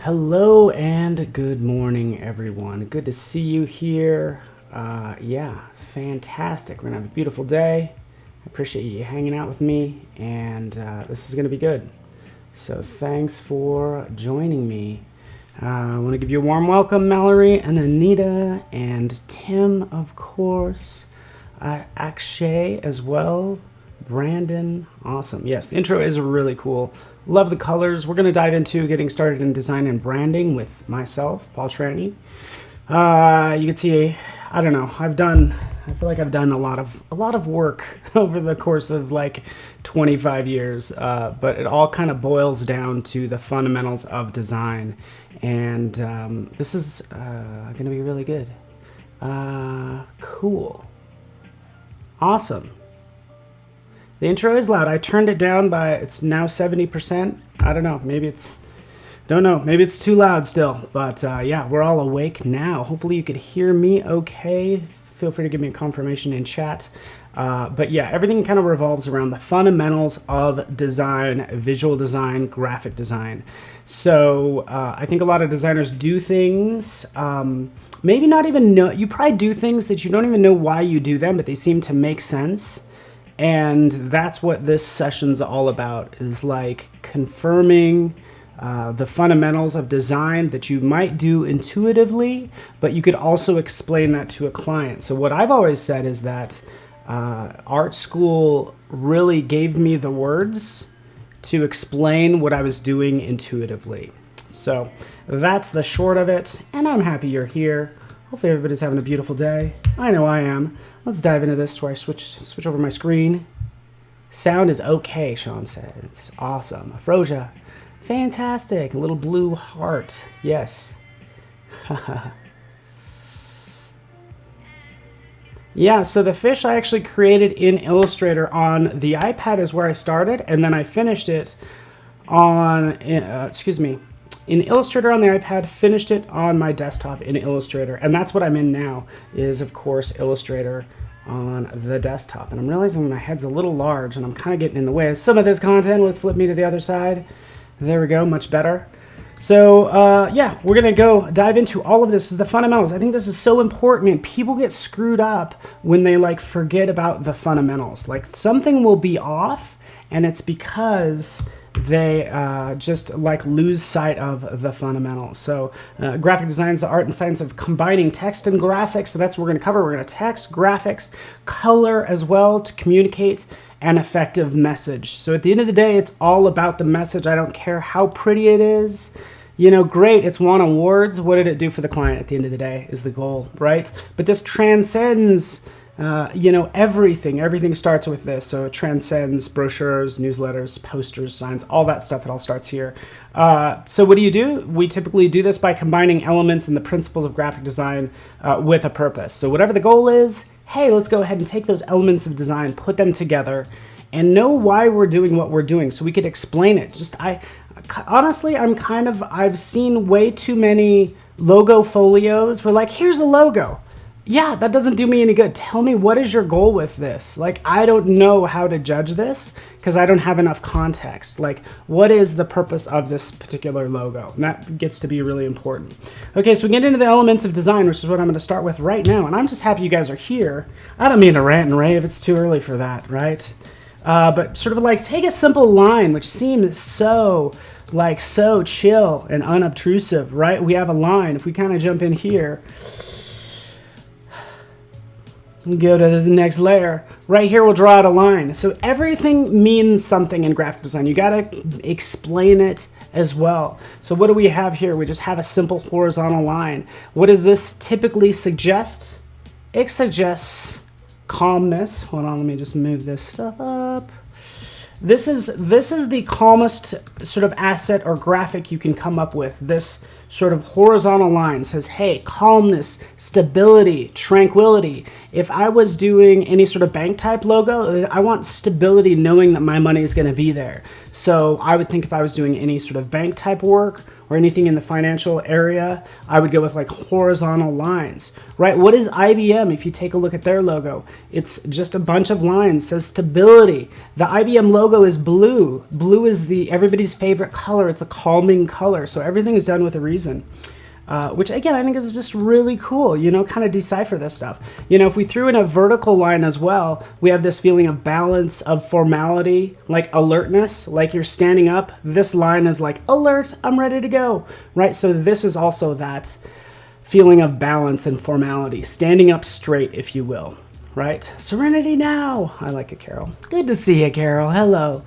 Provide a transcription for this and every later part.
Hello and good morning, everyone. Good to see you here. Yeah, fantastic. We're gonna have a beautiful day. I appreciate you hanging out with me, and this is gonna be good. So thanks for joining me. I want to give you a warm welcome, Mallory and Anita and Tim, of course. Akshay as well. Brandon, awesome. Yes, the intro is really cool. Love the colors. We're going to dive into getting started in design and branding with myself, Paul Trani. You can see, I don't know, I feel like I've done a lot of work over the course of like 25 years, but it all kind of boils down to the fundamentals of design. And this is going to be really good. Cool. Awesome. The intro is loud. I turned it down it's now 70%. I don't know, maybe it's too loud still, but yeah, we're all awake now. Hopefully you could hear me okay. Feel free to give me a confirmation in chat. But yeah, everything kind of revolves around the fundamentals of design, visual design, graphic design. So I think a lot of designers do things, maybe not even know, you probably do things that you don't even know why you do them, but they seem to make sense. And that's what this session's all about, is like confirming the fundamentals of design that you might do intuitively, but you could also explain that to a client. So what I've always said is that art school really gave me the words to explain what I was doing intuitively. So that's the short of it, and I'm happy you're here. Hopefully everybody's having a beautiful day. I know I am. Let's dive into this where I switch over my screen. Sound is okay, Sean said. It's awesome. Afrosia, fantastic. A little blue heart. Yes. Yeah, so the fish I actually created in Illustrator on the iPad is where I started, and then I finished it on, in Illustrator on the iPad, finished it on my desktop in Illustrator. And that's what I'm in now, is of course Illustrator on the desktop. And I'm realizing my head's a little large and I'm kind of getting in the way of some of this content. Let's flip me to the other side. There we go, much better. So yeah, we're gonna go dive into all of this. This is the fundamentals. I think this is so important, and people get screwed up when they like forget about the fundamentals. Like something will be off, and it's because they just like lose sight of the fundamentals. So graphic design is the art and science of combining text and graphics. So that's what we're going to cover. We're going to text, graphics, color as well to communicate an effective message. So at the end of the day, it's all about the message. I don't care how pretty it is. You know, great, it's won awards. What did it do for the client at the end of the day is the goal, right? But this transcends you know, everything starts with this. So it transcends brochures, newsletters, posters, signs, all that stuff. It all starts here. So what do? We typically do this by combining elements and the principles of graphic design with a purpose. So whatever the goal is, hey, let's go ahead and take those elements of design, put them together, and know why we're doing what we're doing so we could explain it. Honestly, I've seen way too many logo folios where like, here's a logo. Yeah, that doesn't do me any good. Tell me, what is your goal with this? Like, I don't know how to judge this because I don't have enough context. Like, what is the purpose of this particular logo? And that gets to be really important. Okay, so we get into the elements of design, which is what I'm going to start with right now. And I'm just happy you guys are here. I don't mean to rant and rave. It's too early for that, right? But sort of like take a simple line, which seems so chill and unobtrusive, right? We have a line. If we kind of jump in here, go to this next layer. Right here, we'll draw out a line. So everything means something in graphic design. You gotta explain it as well. So what do we have here? We just have a simple horizontal line. What does this typically suggest? It suggests calmness. Hold on, let me just move this stuff up. This is the calmest sort of asset or graphic you can come up with. This sort of horizontal line says, hey, calmness, stability, tranquility. If I was doing any sort of bank type logo, I want stability knowing that my money is going to be there. So I would think if I was doing any sort of bank type work or anything in the financial area, I would go with like horizontal lines, right? What is IBM? If you take a look at their logo, it's just a bunch of lines, says stability. The IBM logo is blue. Blue is everybody's favorite color. It's a calming color. So everything is done with a reason. Which again, I think is just really cool, you know, kind of decipher this stuff. You know, if we threw in a vertical line as well, we have this feeling of balance, of formality, like alertness, like you're standing up. This line is like, alert, I'm ready to go, right? So this is also that feeling of balance and formality, standing up straight, if you will, right? Serenity now. I like it, Carol. Good to see you, Carol. Hello,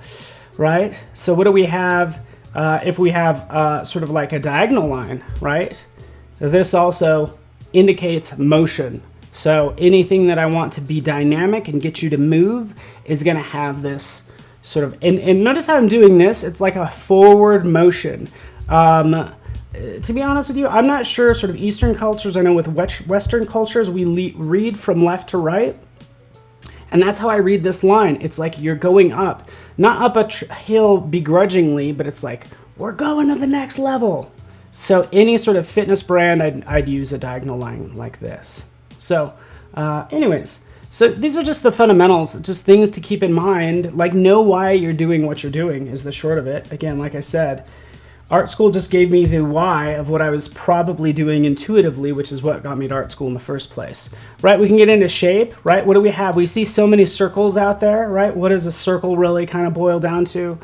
right? So what do we have? If we have sort of like a diagonal line, right? This also indicates motion. So anything that I want to be dynamic and get you to move is going to have this sort of, and notice how I'm doing this. It's like a forward motion. To be honest with you, I'm not sure sort of Eastern cultures. I know with Western cultures, we read from left to right. And that's how I read this line. It's like you're going up, not up a hill begrudgingly, but it's like, we're going to the next level. So any sort of fitness brand, I'd use a diagonal line like this. So anyways, so these are just the fundamentals, just things to keep in mind, like know why you're doing what you're doing is the short of it. Again, like I said, art school just gave me the why of what I was probably doing intuitively, which is what got me to art school in the first place, right? We can get into shape, right? What do we have? We see so many circles out there, right? What does a circle really kind of boil down to?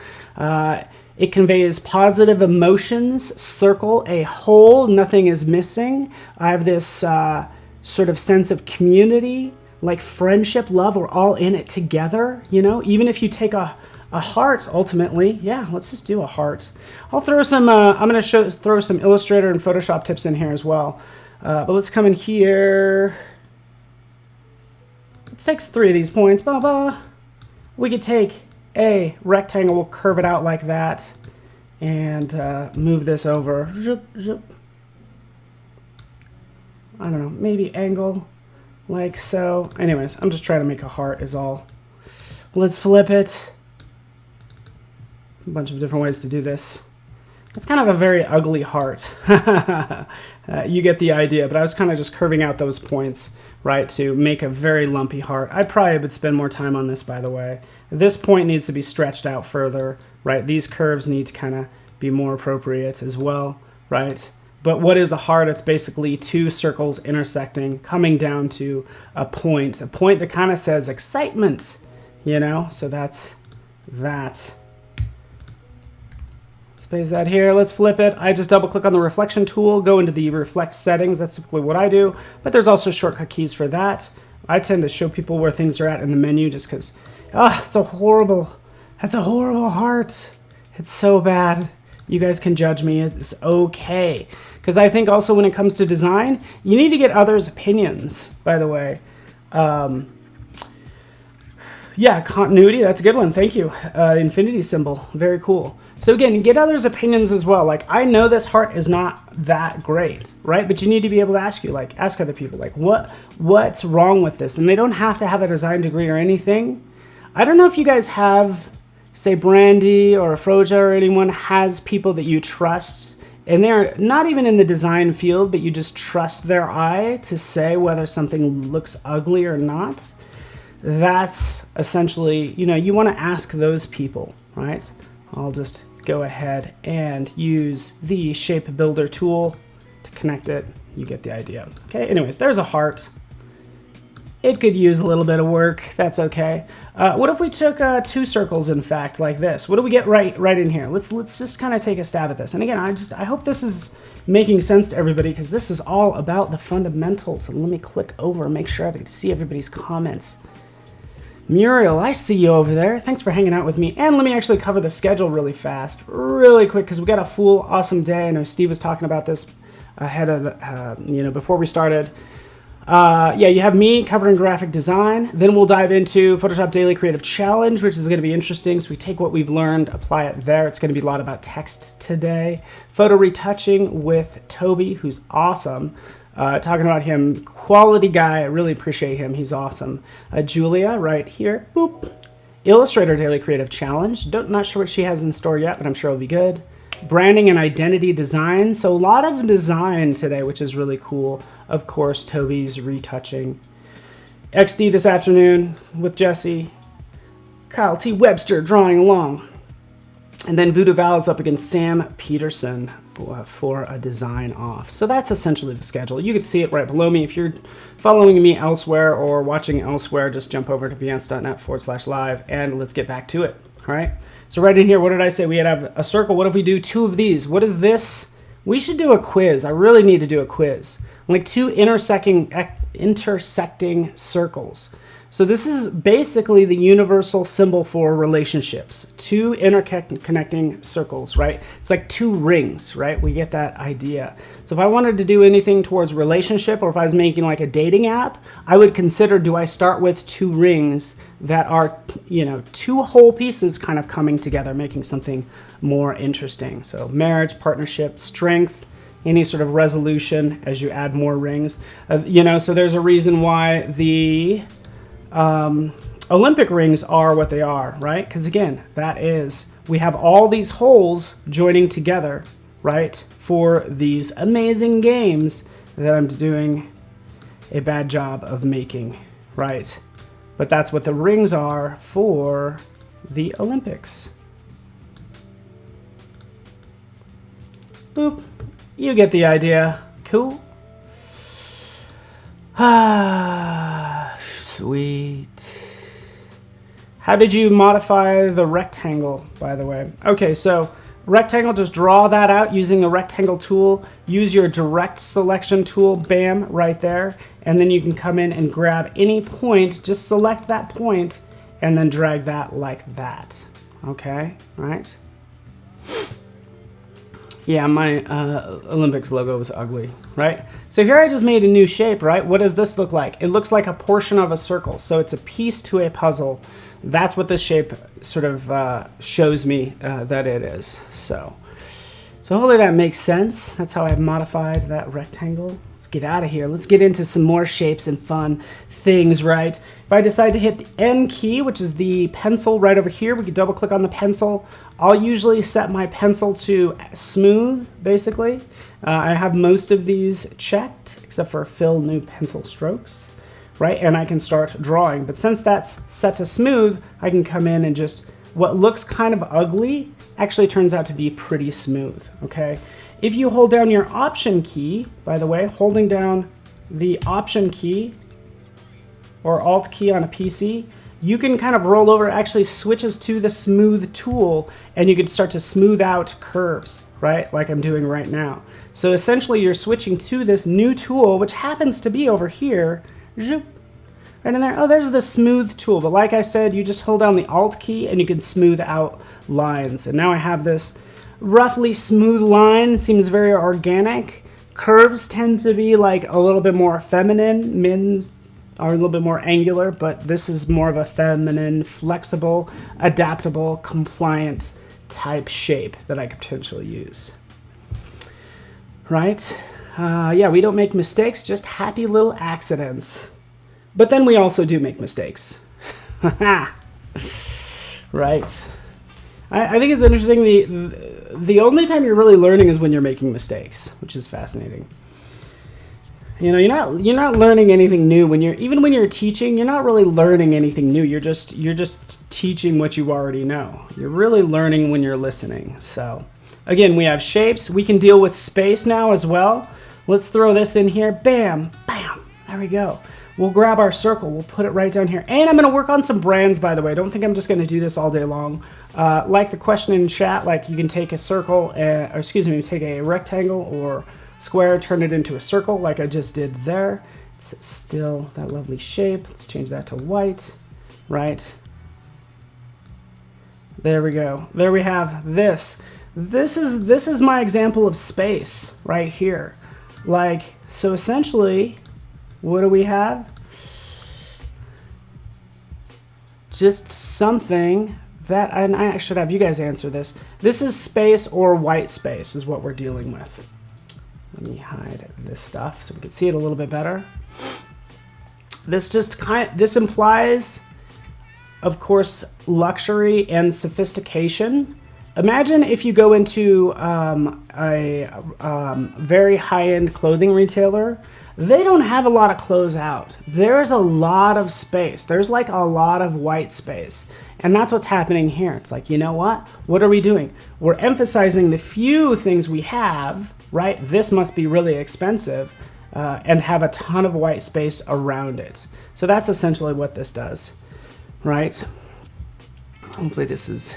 It conveys positive emotions. Circle, a whole, nothing is missing. I have this sort of sense of community, like friendship, love, we're all in it together, you know? Even if you take a heart, ultimately, yeah, let's just do a heart. I'll throw some, I'm going to throw some Illustrator and Photoshop tips in here as well. But let's come in here. Let's take 3 of these points. Blah, blah. We could take a rectangle, we'll curve it out like that, and move this over. Zip, zip. I don't know, maybe angle like so. Anyways, I'm just trying to make a heart is all. Let's flip it. A bunch of different ways to do this. It's kind of a very ugly heart. You get the idea, but I was kind of just curving out those points, right, to make a very lumpy heart. I probably would spend more time on this, by the way. This point needs to be stretched out further, right? These curves need to kind of be more appropriate as well, right? But what is a heart? It's basically 2 circles intersecting, coming down to a point that kind of says excitement, you know? So that's that. Space that here. Let's flip it. I just double click on the reflection tool, go into the reflect settings. That's typically what I do, but there's also shortcut keys for that. I tend to show people where things are at in the menu just because, that's a horrible heart. It's so bad. You guys can judge me. It's okay. Because I think also when it comes to design, you need to get others' opinions, by the way. Yeah, continuity, that's a good one. Thank you. Infinity symbol, very cool. So again, get others' opinions as well. Like, I know this heart is not that great, right? But you need to be able to ask other people, like, what's wrong with this? And they don't have to have a design degree or anything. I don't know if you guys have, say, Brandy or Froja or anyone has people that you trust, and they're not even in the design field, but you just trust their eye to say whether something looks ugly or not. That's essentially, you want to ask those people, right? I'll just go ahead and use the shape builder tool to connect it. You get the idea. Okay, anyways, there's a heart. It could use a little bit of work. That's okay. What if we took 2 circles, in fact, like this? What do we get right in here? Let's just kind of take a stab at this. And again, I hope this is making sense to everybody, because this is all about the fundamentals. And let me click over and make sure I can see everybody's comments. Muriel, I see you over there. Thanks for hanging out with me. And let me actually cover the schedule really fast, really quick, because we got a full awesome day. I know Steve was talking about this ahead of the, before we started. Yeah, you have me covering graphic design. Then we'll dive into Photoshop Daily Creative Challenge, which is going to be interesting. So we take what we've learned, apply it there. It's going to be a lot about text today. Photo retouching with Toby, who's awesome. Talking about him, quality guy. I really appreciate him. He's awesome. Julia, right here. Boop. Illustrator Daily Creative Challenge. Not sure what she has in store yet, but I'm sure it'll be good. branding and identity design. So a lot of design today, which is really cool. Of course, Toby's retouching. XD this afternoon with Jesse. Kyle T. Webster drawing along. And then Voodoo Val is up against Sam Peterson for a design off. So that's essentially the schedule. You can see it right below me. If you're following me elsewhere or watching elsewhere, just jump over to behance.net/live and let's get back to it. All right. So right in here, what did I say? We had a circle. What if we do 2 of these? What is this? We should do a quiz. I really need to do a quiz. Like 2 intersecting circles. So this is basically the universal symbol for relationships. 2 interconnecting circles, right? It's like 2 rings, right? We get that idea. So if I wanted to do anything towards relationship, or if I was making like a dating app, I would consider, do I start with 2 rings that are, 2 whole pieces kind of coming together, making something more interesting. So marriage, partnership, strength, any sort of resolution as you add more rings. So there's a reason why the Olympic rings are what they are, right? Because again, we have all these holes joining together, right? For these amazing games that I'm doing a bad job of making, right? But that's what the rings are for the Olympics. Boop. You get the idea. Cool. Sweet. How did you modify the rectangle, by the way? Okay, so rectangle, just draw that out using the rectangle tool. Use your direct selection tool, bam, right there. And then you can come in and grab any point, just select that point, and then drag that like that. Okay, right? Yeah, my Olympics logo was ugly, right? So here I just made a new shape, right? What does this look like? It looks like a portion of a circle. So it's a piece to a puzzle. That's what this shape sort of shows me that it is. So hopefully that makes sense. That's how I've modified that rectangle. Let's get out of here. Let's get into some more shapes and fun things, right? If I decide to hit the N key, which is the pencil right over here, we can double click on the pencil. I'll usually set my pencil to smooth, basically. I have most of these checked, except for fill new pencil strokes, right? And I can start drawing. But since that's set to smooth, I can come in and just, what looks kind of ugly actually turns out to be pretty smooth, okay? If you hold down your Option key, by the way, holding down the Option key or Alt key on a PC, you can kind of roll over, it actually switches to the Smooth tool, and you can start to smooth out curves, right? Like I'm doing right now. So essentially you're switching to this new tool, which happens to be over here, right in there. Oh, there's the Smooth tool. But like I said, you just hold down the Alt key and you can smooth out lines. And now I have this roughly smooth line, seems very organic. Curves tend to be like a little bit more feminine. Mins are a little bit more angular, but this is more of a feminine, flexible, adaptable, compliant type shape that I could potentially use. Right? Yeah, we don't make mistakes, just happy little accidents. But then we also do make mistakes. Right. I think it's interesting. The only time you're really learning is when you're making mistakes, which is fascinating. You're not learning anything new even when you're teaching. You're not really learning anything new. You're just teaching what you already know. You're really learning when you're listening. So again, we have shapes. We can deal with space now as well. Let's throw this in here. Bam, bam. There we go. We'll grab our circle. We'll put it right down here. And I'm going to work on some brands, by the way. Don't think I'm just going to do this all day long. Like the question in chat, like you can take a circle, take a rectangle or square, turn it into a circle like I just did there. It's still that lovely shape. Let's change that to white, right? There we go. There we have this. This is my example of space right here. Like, so essentially, what do we have? Just something that, and I should have you guys answer this. This is space or white space is what we're dealing with. Let me hide this stuff so we can see it a little bit better. This implies, of course, luxury and sophistication. Imagine if you go into a very high-end clothing retailer. They don't have a lot of clothes out. There's a lot of space. There's like a lot of white space. And that's what's happening here. It's like, you know what? What are we doing? We're emphasizing the few things we have, right? This must be really expensive, and have a ton of white space around it. So that's essentially what this does, right? Hopefully this is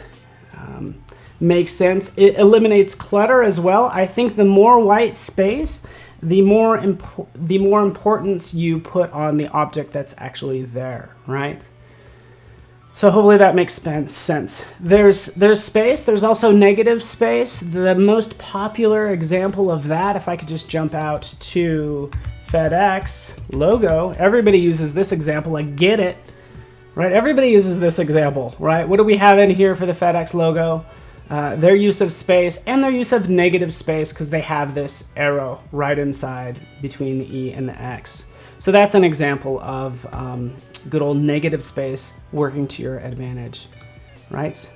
makes sense. It eliminates clutter as well. I think the more white space, the more importance you put on the object that's actually there, right? So hopefully that makes sense. There's space. There's also negative space. The most popular example of that, if I could just jump out to FedEx logo, everybody uses this example. I get it, right? Everybody uses this example, right? What do we have in here for the FedEx logo? Their use of space and their use of negative space, because they have this arrow right inside between the E and the X. So that's an example of good old negative space working to your advantage, right?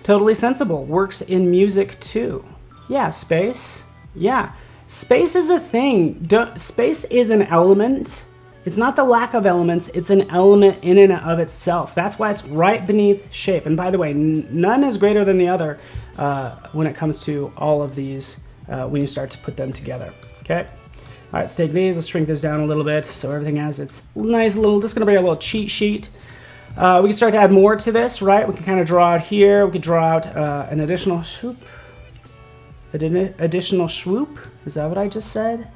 Totally sensible. Works in music too. Yeah, space. Yeah, space is a thing. Space is an element. It's not the lack of elements, it's an element in and of itself. That's why it's right beneath shape. And by the way, none is greater than the other when it comes to all of these when you start to put them together, okay? All right, let's take these, let's shrink this down a little bit so everything has its nice little, this is gonna be a little cheat sheet. We can start to add more to this, right? We can kind of draw out here, we could draw out an additional swoop. Additional swoop, is that what I just said?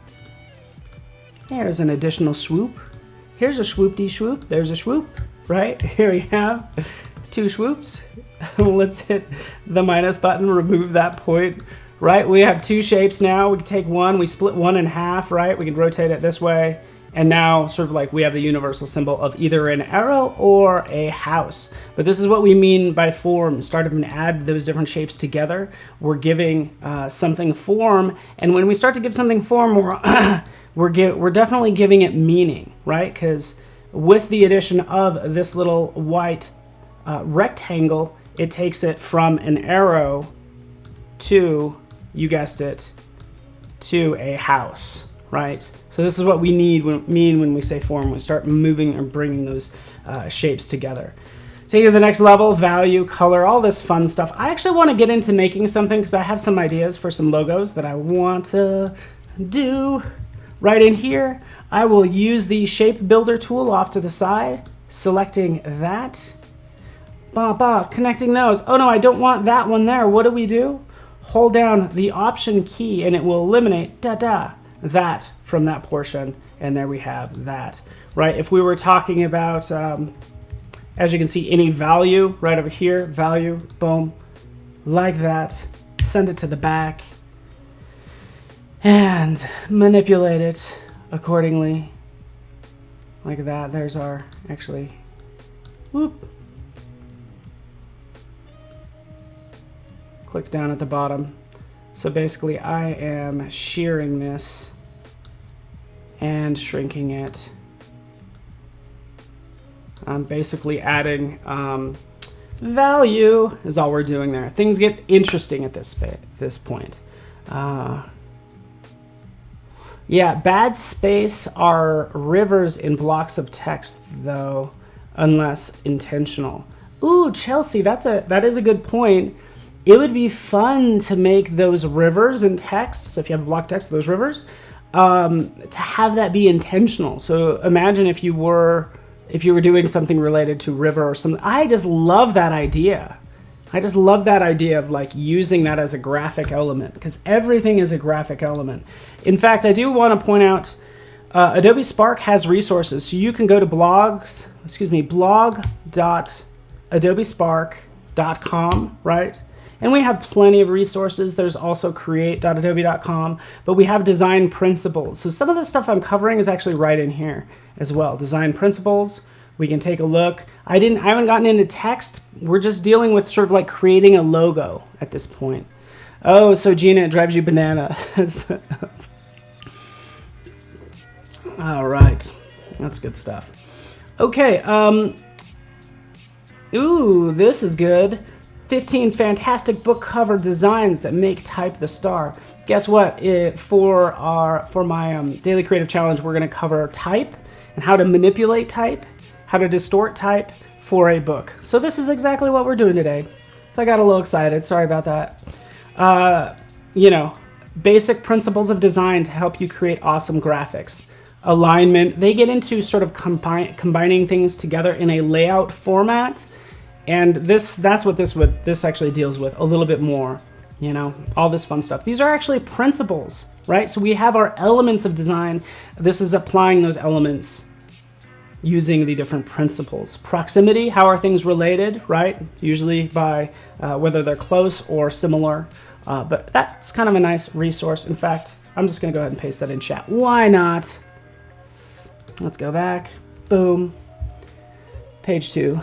There's an additional swoop. Here's a swoop-de-swoop. There's a swoop, right? Here we have 2 swoops. Let's hit the minus button, remove that point, right? We have 2 shapes now. We can take one, we split one in half, right? We can rotate it this way. And now sort of like we have the universal symbol of either an arrow or a house. But this is what we mean by form. Start to add those different shapes together. We're giving something form. And when we start to give something form, we're definitely giving it meaning, right? Because with the addition of this little white rectangle, it takes it from an arrow to, you guessed it, to a house, right? So this is what we mean when we say form. We start moving and bringing those shapes together. Taking it to the next level, value, color, all this fun stuff. I actually want to get into making something because I have some ideas for some logos that I want to do. Right in here, I will use the shape builder tool off to the side, selecting that. Connecting those. Oh no, I don't want that one there. What do? Hold down the Option key and it will eliminate that from that portion. And there we have that, right? If we were talking about, as you can see, any value right over here, value, boom, like that, send it to the back. And manipulate it accordingly, like that. There's our, actually, whoop. Click down at the bottom. So basically I am shearing this and shrinking it. I'm basically adding value is all we're doing there. Things get interesting at this point. Yeah, bad space are rivers in blocks of text, though, unless intentional. Ooh, Chelsea, that is a good point. It would be fun to make those rivers in text, so if you have a block text, those rivers, to have that be intentional. So imagine if you were doing something related to river or something. I just love that idea. I just love that idea of like using that as a graphic element, because everything is a graphic element. In fact, I do want to point out Adobe Spark has resources. So you can go to blog.adobespark.com, right? And we have plenty of resources. There's also create.adobe.com, but we have design principles. So some of the stuff I'm covering is actually right in here as well. Design principles. We can take a look. I haven't gotten into text. We're just dealing with sort of like creating a logo at this point. Oh, so Gina, it drives you bananas. All right, that's good stuff. Okay, ooh, this is good. 15 fantastic book cover designs that make type the star. Guess what? For my daily creative challenge, we're going to cover type and how to manipulate type, how to distort type for a book. So this is exactly what we're doing today. So I got a little excited. Sorry about that. You know, basic principles of design to help you create awesome graphics. Alignment. They get into sort of combining things together in a layout format. And that's what this actually deals with a little bit more, you know, all this fun stuff. These are actually principles, right? So we have our elements of design. This is applying those elements using the different principles. Proximity, how are things related, right? Usually by whether they're close or similar. But that's kind of a nice resource. In fact, I'm just gonna go ahead and paste that in chat. Why not? Let's go back, boom, page 2.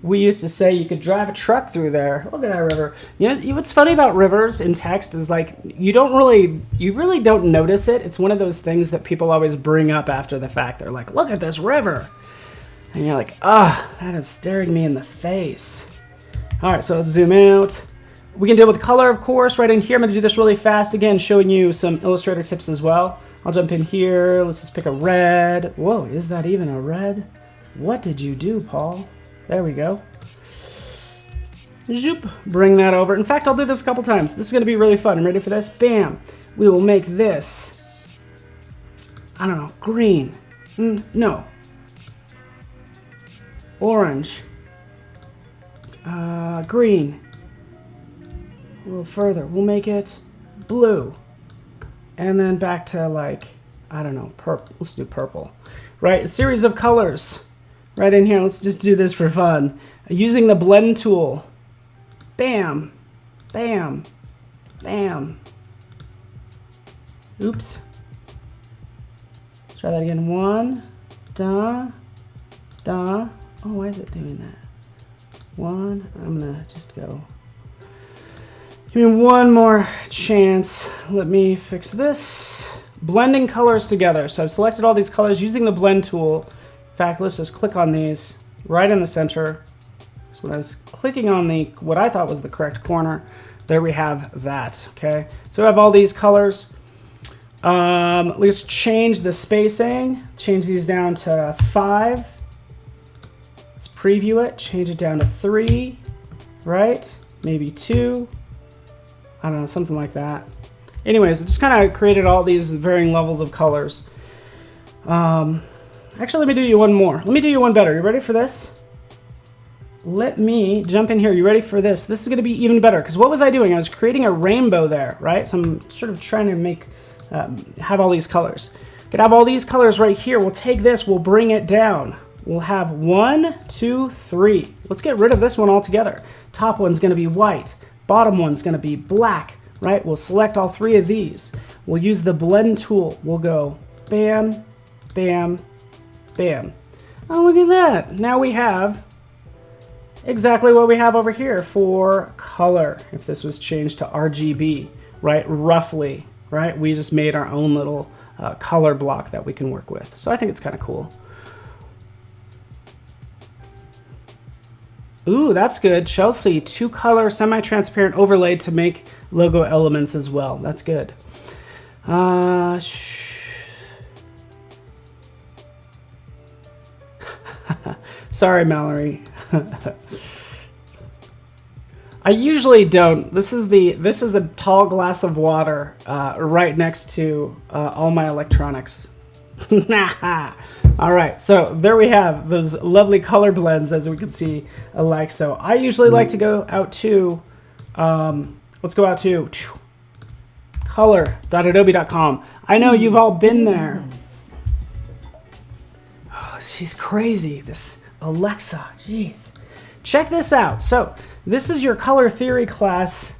We used to say you could drive a truck through there. Look at that river. You know, what's funny about rivers in text is like, you really don't notice it. It's one of those things that people always bring up after the fact. They're like, look at this river. And you're like, ah, that is staring me in the face. All right, so let's zoom out. We can deal with color, of course, right in here. I'm gonna do this really fast. Again, showing you some Illustrator tips as well. I'll jump in here. Let's just pick a red. Whoa, is that even a red? What did you do, Paul? There we go. Zoop, bring that over. In fact, I'll do this a couple times. This is gonna be really fun. I'm ready for this. Bam. We will make this, I don't know, green. No. Orange. Green. A little further. We'll make it blue. And then back to like, I don't know, purple. Let's do purple. Right, a series of colors. Right in here, let's just do this for fun. Using the blend tool. Bam, bam, bam. Oops. Let's try that again. 1, da, da. Oh, why is it doing that? 1, I'm gonna just go. Give me one more chance. Let me fix this. Blending colors together. So I've selected all these colors using the blend tool. In fact, let's just click on these right in the center. So when I was clicking on what I thought was the correct corner, there we have that, okay? So we have all these colors. Let's change the spacing, change these down to 5. Let's preview it, change it down to 3, right? Maybe 2, I don't know, something like that. Anyways, it just kind of created all these varying levels of colors. Actually, let me do you one more. Let me do you one better. You ready for this? Let me jump in here. You ready for this? This is gonna be even better, because what was I doing? I was creating a rainbow there, right? So I'm sort of trying to make, have all these colors. Could have all these colors right here. We'll take this, we'll bring it down. We'll have 1, 2, 3. Let's get rid of this one altogether. Top one's gonna be white. Bottom one's gonna be black, right? We'll select all 3 of these. We'll use the blend tool. We'll go bam, bam, bam. Oh, look at that. Now we have exactly what we have over here for color. If this was changed to RGB, right? Roughly, right? We just made our own little color block that we can work with. So I think it's kind of cool. Ooh, that's good. Chelsea, 2-color semi-transparent overlay to make logo elements as well. That's good. Sorry, Mallory. I usually don't. This is a tall glass of water right next to all my electronics. All right, so there we have those lovely color blends, as we can see alike. So I usually like to go out to, let's go out to color.adobe.com. I know you've all been there. Oh, she's crazy, this Alexa, jeez. Check this out. So this is your color theory class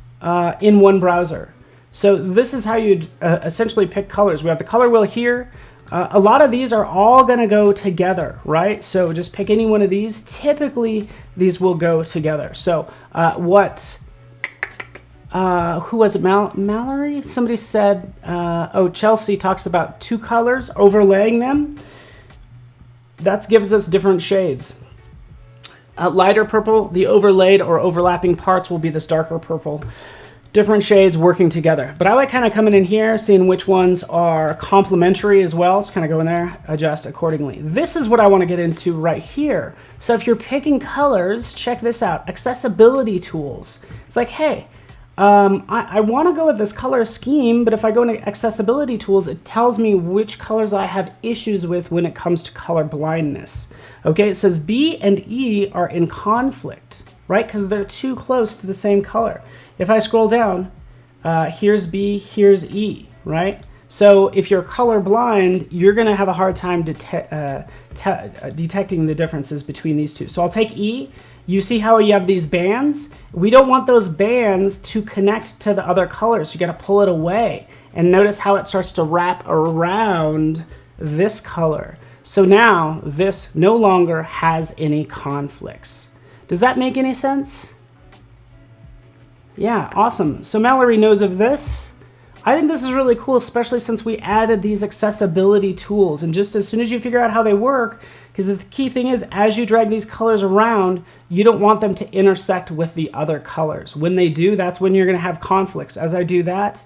in one browser. So this is how you'd essentially pick colors. We have the color wheel here. A lot of these are all gonna go together, right? So just pick any one of these. Typically, these will go together. So who was it, Mallory? Somebody said, oh, Chelsea talks about 2 colors, overlaying them. That gives us different shades. lighter purple. The overlaid or overlapping parts will be this darker purple. Different shades working together. But I like kind of coming in here, seeing which ones are complementary as well. So kind of go in there, adjust accordingly. This is what I want to get into right here. So if you're picking colors, check this out. Accessibility tools. It's like, hey, I want to go with this color scheme, but if I go into accessibility tools, it tells me which colors I have issues with when it comes to color blindness. Okay, it says B and E are in conflict, right? Because they're too close to the same color. If I scroll down, here's B, here's E, right? So if you're color blind, you're going to have a hard time detecting the differences between these two. So I'll take E. You see how you have these bands? We don't want those bands to connect to the other colors. You got to pull it away. And notice how it starts to wrap around this color. So now this no longer has any conflicts. Does that make any sense? Yeah, awesome. So Mallory knows of this. I think this is really cool, especially since we added these accessibility tools. And just as soon as you figure out how they work, because the key thing is, as you drag these colors around, you don't want them to intersect with the other colors. When they do, that's when you're going to have conflicts. As I do that,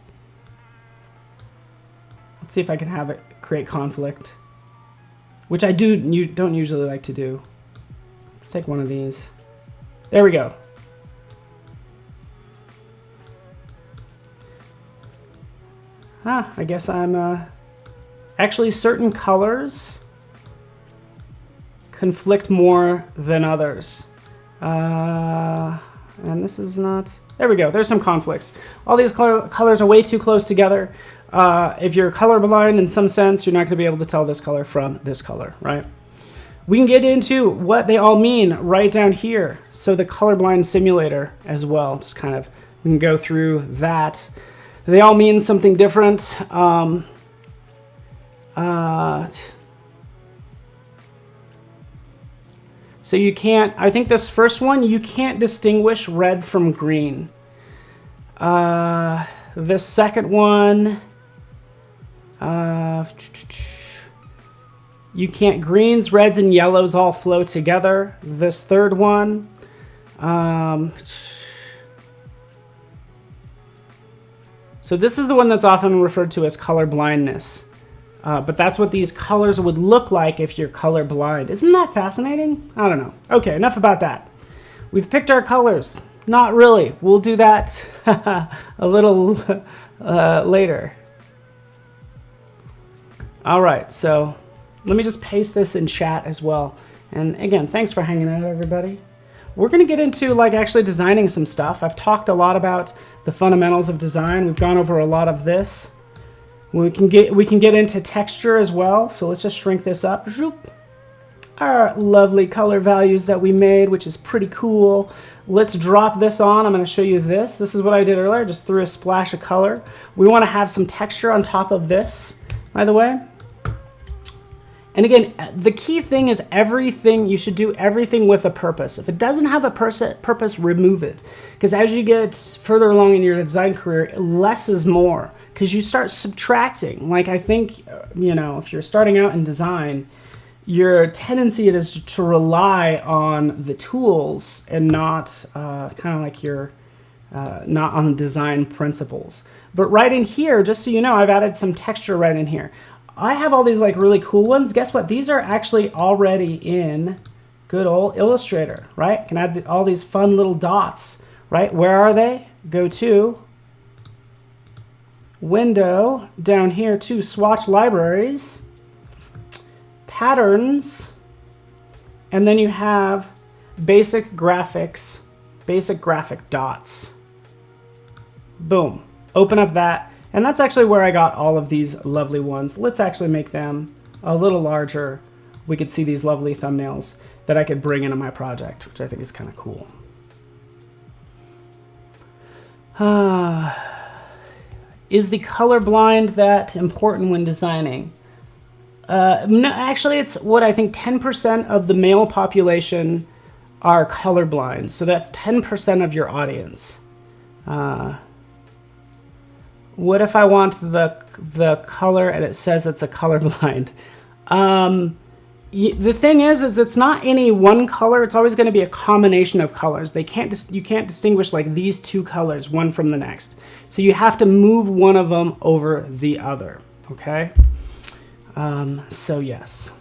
let's see if I can have it create conflict, which I don't usually like to do. Let's take one of these. There we go. I guess I'm actually certain colors conflict more than others. And this is not, there we go, there's some conflicts. All these colors are way too close together. If you're colorblind in some sense, you're not gonna be able to tell this color from this color, right? We can get into what they all mean right down here. So the colorblind simulator as well, just kind of, we can go through that. They all mean something different. So you can't, I think this first one, you can't distinguish red from green. This second one, you can't, greens, reds, and yellows all flow together. This third one, so this is the one that's often referred to as color blindness. But that's what these colors would look like if you're color blind. Isn't that fascinating? I don't know. Okay, enough about that. We've picked our colors. Not really. We'll do that a little later. All right, so let me just paste this in chat as well. And again, thanks for hanging out, everybody. We're going to get into like actually designing some stuff. I've talked a lot about the fundamentals of design. We've gone over a lot of this. We can get into texture as well. So let's just shrink this up. Our lovely color values that we made, which is pretty cool. Let's drop this on. I'm going to show you this. This is what I did earlier. Just threw a splash of color. We want to have some texture on top of this, by the way. And again, the key thing is everything, you should do everything with a purpose. If it doesn't have a purpose, remove it. Because as you get further along in your design career, less is more. Because you start subtracting. Like I think, you know, if you're starting out in design, your tendency is to rely on the tools and not kind of like your, not on design principles. But right in here, just so you know, I've added some texture right in here. I have all these like really cool ones. Guess what? These are actually already in good old Illustrator, right? I can add all these fun little dots, right? Where are they? Go to Window, down here to Swatch Libraries, Patterns, and then you have Basic Graphics, Basic Graphic Dots. Boom. Open up that. And that's actually where I got all of these lovely ones. Let's actually make them a little larger. We could see these lovely thumbnails that I could bring into my project, which I think is kind of cool. Is the colorblind that important when designing? No, actually, it's what I think 10% of the male population are colorblind. So that's 10% of your audience. What if I want the color and it says it's a colorblind? the thing is it's not any one color. It's always going to be a combination of colors. You can't distinguish like these two colors, one from the next. So you have to move one of them over the other, okay? So yes.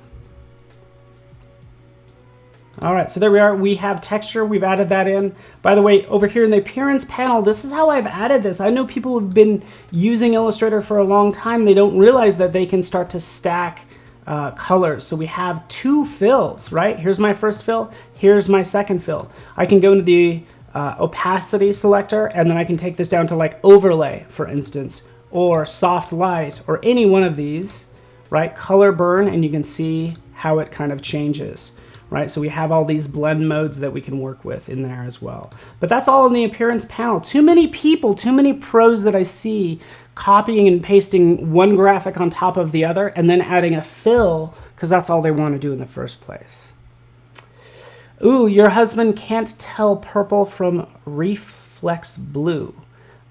All right, so there we are. We have texture. We've added that in. By the way, over here in the appearance panel, this is how I've added this. I know people who've been using Illustrator for a long time. They don't realize that they can start to stack colors. So we have two fills, right? Here's my first fill. Here's my second fill. I can go into the opacity selector, and then I can take this down to like overlay, for instance, or soft light, or any one of these, right? Color burn, and you can see how it kind of changes. Right, so we have all these blend modes that we can work with in there as well. But that's all in the appearance panel. Too many people, too many pros that I see copying and pasting one graphic on top of the other and then adding a fill because that's all they want to do in the first place. Ooh, your husband can't tell purple from reflex blue.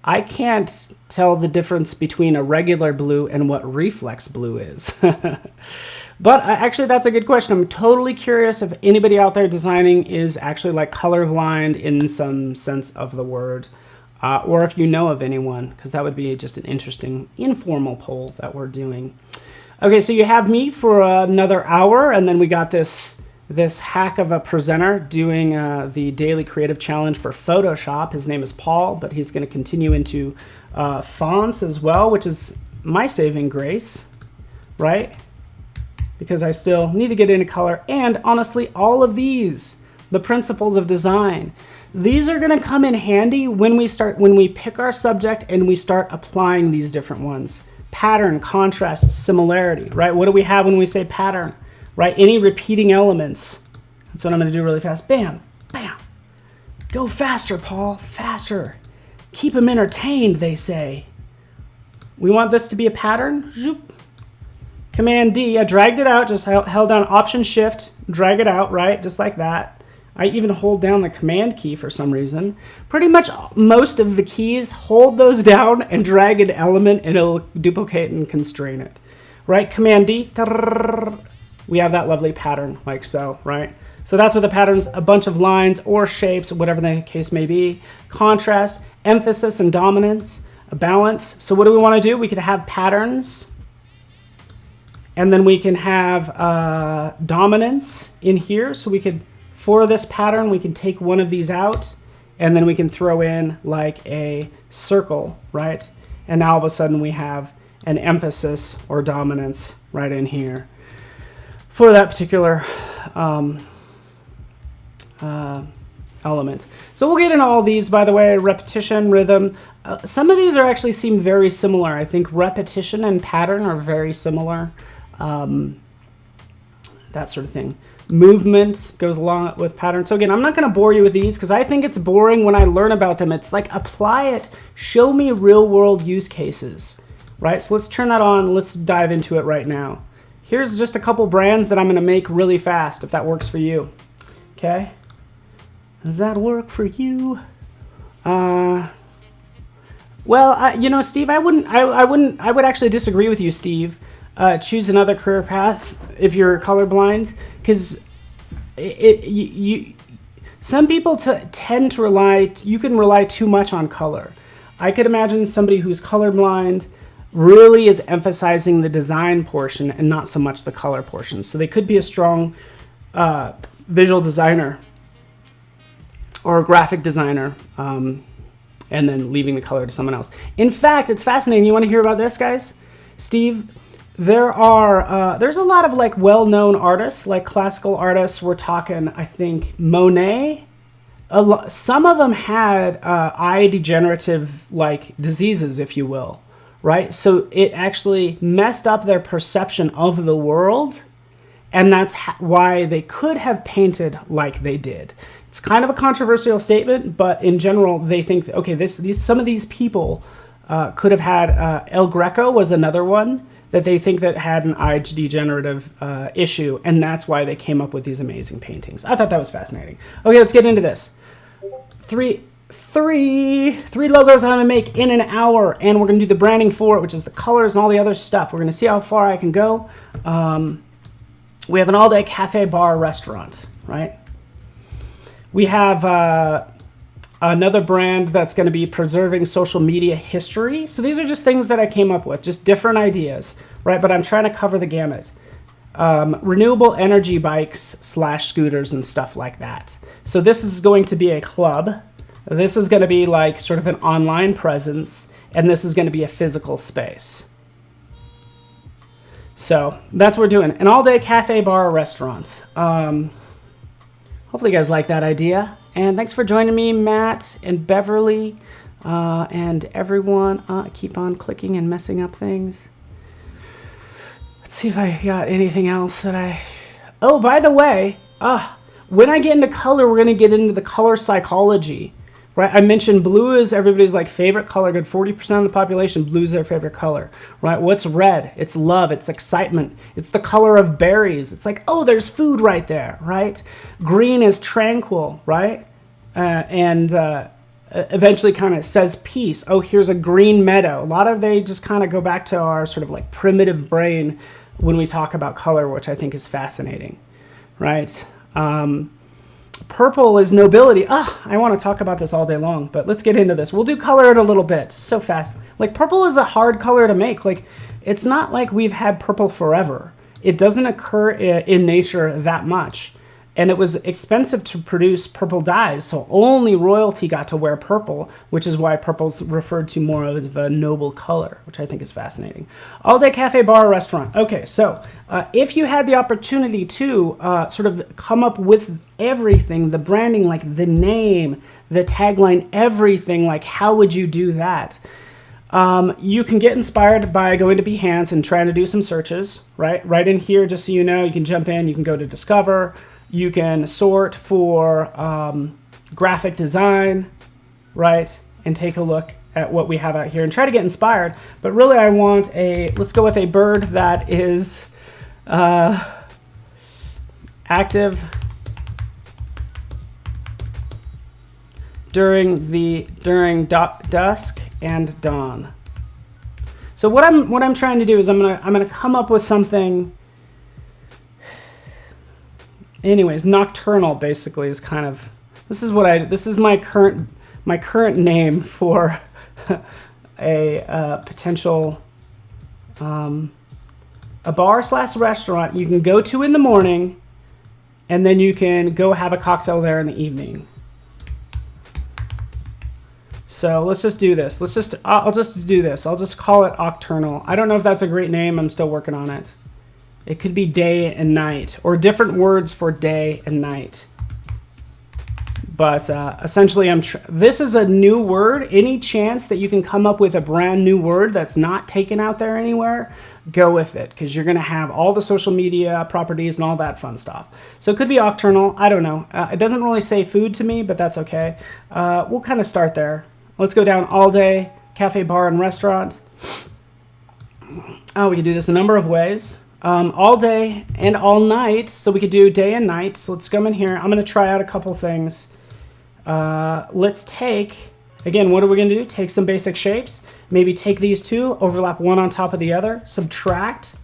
I can't tell the difference between a regular blue and what reflex blue is. But actually, that's a good question. I'm totally curious if anybody out there designing is actually like colorblind in some sense of the word, or if you know of anyone, because that would be just an interesting informal poll that we're doing. Okay, so you have me for another hour, and then we got this hack of a presenter doing the daily creative challenge for Photoshop. His name is Paul, but he's going to continue into fonts as well, which is my saving grace, right? Because I still need to get into color. And honestly, all of these, the principles of design, these are going to come in handy when we pick our subject and we start applying these different ones. Pattern, contrast, similarity, right? What do we have when we say pattern, right? Any repeating elements. That's what I'm going to do really fast. Bam, bam. Go faster, Paul, faster. Keep them entertained, they say. We want this to be a pattern. Zoop. Command D, I dragged it out, just held down Option Shift, drag it out, right? Just like that. I even hold down the Command key for some reason. Pretty much most of the keys, hold those down and drag an element and it'll duplicate and constrain it, right? Command D, we have that lovely pattern like so, right? So that's what the pattern's, a bunch of lines or shapes, whatever the case may be. Contrast, emphasis and dominance, a balance. So what do we want to do? We could have patterns. And then we can have dominance in here. So we could, for this pattern, we can take one of these out and then we can throw in like a circle, right? And now all of a sudden we have an emphasis or dominance right in here for that particular element. So we'll get into all these, by the way, repetition, rhythm. Some of these actually seem very similar. I think repetition and pattern are very similar. That sort of thing. Movement goes along with pattern. So again, I'm not going to bore you with these because I think it's boring when I learn about them. It's like apply it, show me real world use cases, right? So let's turn that on. Let's dive into it right now. Here's just a couple brands that I'm going to make really fast if that works for you. Okay. Does that work for you? Well, you know, Steve, I would actually disagree with you, Steve. Choose another career path if you're colorblind, because some people tend to rely. You can rely too much on color. I could imagine somebody who's colorblind really is emphasizing the design portion and not so much the color portion. So they could be a strong visual designer or a graphic designer, and then leaving the color to someone else. In fact, it's fascinating. You want to hear about this, guys? Steve, there's a lot of like well-known artists, like classical artists. We're talking, I think, Monet. Some of them had eye degenerative like diseases, if you will, right? So it actually messed up their perception of the world, and that's why they could have painted like they did. It's kind of a controversial statement, but in general, they think, okay, some of these people could have had, El Greco was another one that they think that had an eye degenerative issue, and that's why they came up with these amazing paintings. I thought that was fascinating. Okay, let's get into this. Three logos I'm gonna make in an hour, and we're gonna do the branding for it, which is the colors and all the other stuff. We're gonna see how far I can go. we have an all-day cafe, bar, restaurant, right? We have another brand that's going to be preserving social media history. So these are just things that I came up with, just different ideas, right? But I'm trying to cover the gamut. Renewable energy bikes / scooters and stuff like that. So this is going to be a club. This is going to be like sort of an online presence, and this is going to be a physical space. So that's what we're doing. An all-day cafe, bar, restaurant. Hopefully you guys like that idea. And thanks for joining me, Matt and Beverly, and everyone. I keep on clicking and messing up things. Let's see if I got anything else that I... Oh, by the way, when I get into color, we're going to get into the color psychology. Right, I mentioned blue is everybody's like favorite color. Good 40% of the population, blue is their favorite color. Right, what's red? It's love, it's excitement. It's the color of berries. It's like, oh, there's food right there, right? Green is tranquil, right? Eventually kind of says peace. Oh, here's a green meadow. A lot of they just kind of go back to our sort of like primitive brain when we talk about color, which I think is fascinating, right? Purple is nobility. I want to talk about this all day long, but let's get into this. We'll do color in a little bit. So fast. Like purple is a hard color to make. Like it's not like we've had purple forever. It doesn't occur in nature that much. And it was expensive to produce purple dyes, so only royalty got to wear purple, which is why purple's referred to more as a noble color, which I think is fascinating. All-day cafe, bar, restaurant. Okay, so if you had the opportunity to sort of come up with everything, the branding, like the name, the tagline, everything, like how would you do that? You can get inspired by going to Behance and trying to do some searches, right? Right in here, just so you know, you can jump in, you can go to Discover, you can sort for graphic design, right? And take a look at what we have out here and try to get inspired. But really I want let's go with a bird that is active during dusk and dawn. So what I'm trying to do is I'm gonna come up with something. Anyways, nocturnal basically is kind of this is my current name for a potential a bar / restaurant you can go to in the morning, and then you can go have a cocktail there in the evening. So let's just do this. I'll just do this. I'll just call it Octurnal. I don't know if that's a great name. I'm still working on it. It could be day and night, or different words for day and night. But essentially, this is a new word. Any chance that you can come up with a brand new word that's not taken out there anywhere, go with it, because you're going to have all the social media properties and all that fun stuff. So it could be Octurnal. I don't know. It doesn't really say food to me, but that's okay. We'll kind of start there. Let's go down all day, cafe, bar, and restaurant. We could do this a number of ways. All day and all night, so we could do day and night. So let's come in here. I'm going to try out a couple things. Let's take, again, what are we going to do? Take some basic shapes. Maybe take these two, overlap one on top of the other, subtract.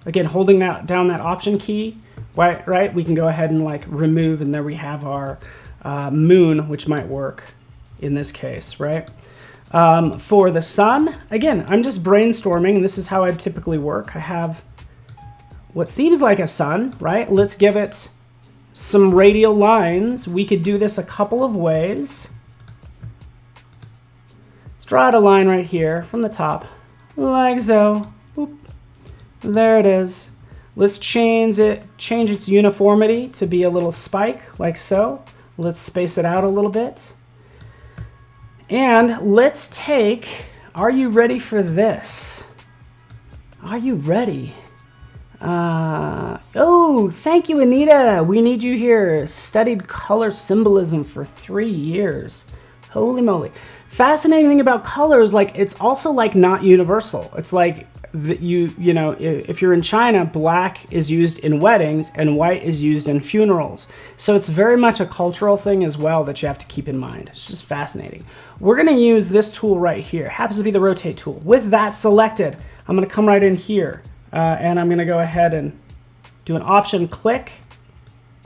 Again, holding down that option key, right? We can go ahead and like remove, and there we have our moon, which might work in this case, right? For the sun, again, I'm just brainstorming, and this is how I'd typically work. I have what seems like a sun, right? Let's give it some radial lines. We could do this a couple of ways. Let's draw out a line right here from the top, like so. Boop. There it is. Let's change its uniformity to be a little spike, like so. Let's space it out a little bit. And let's take, are you ready for this? Are you ready? Oh, thank you, Anita. We need you here. Studied color symbolism for 3 years. Holy moly. Fascinating thing about color is like, it's also like not universal. It's like you know, if you're in China, black is used in weddings and white is used in funerals. So it's very much a cultural thing as well that you have to keep in mind. It's just fascinating. We're going to use this tool right here. It happens to be the rotate tool. With that selected, I'm going to come right in here. And I'm going to go ahead and do an option click,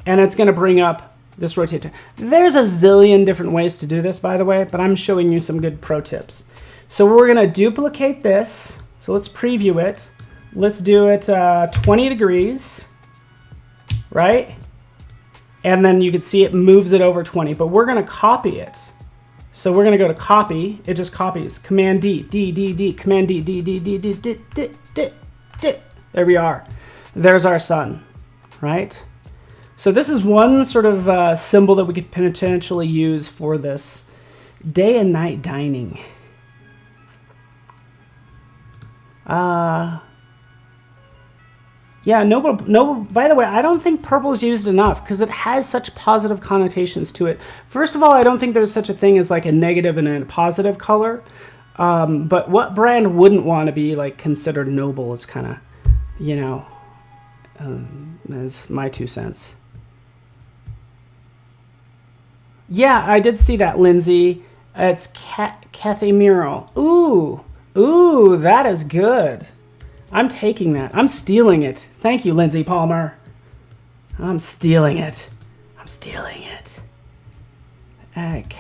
and it's going to bring up this rotate. There's a zillion different ways to do this, by the way, but I'm showing you some good pro tips. So we're going to duplicate this. So let's preview it. Let's do it 20 degrees, right? And then you can see it moves it over 20, but we're going to copy it. So we're going to go to copy. It just copies. Command D, Command D, D. There we are. There's our sun, right? So this is one sort of symbol that we could potentially use for this day and night dining. Yeah, no, by the way, I don't think purple is used enough because it has such positive connotations to it. First of all, I don't think there's such a thing as like a negative and a positive color. But what brand wouldn't want to be like considered noble is kind of, you know, is my 2 cents. Yeah, I did see that, Lindsay. It's Cathay Mural. Ooh, that is good. I'm taking that. I'm stealing it. Thank you, Lindsay Palmer. I'm stealing it. I'm stealing it. Egg.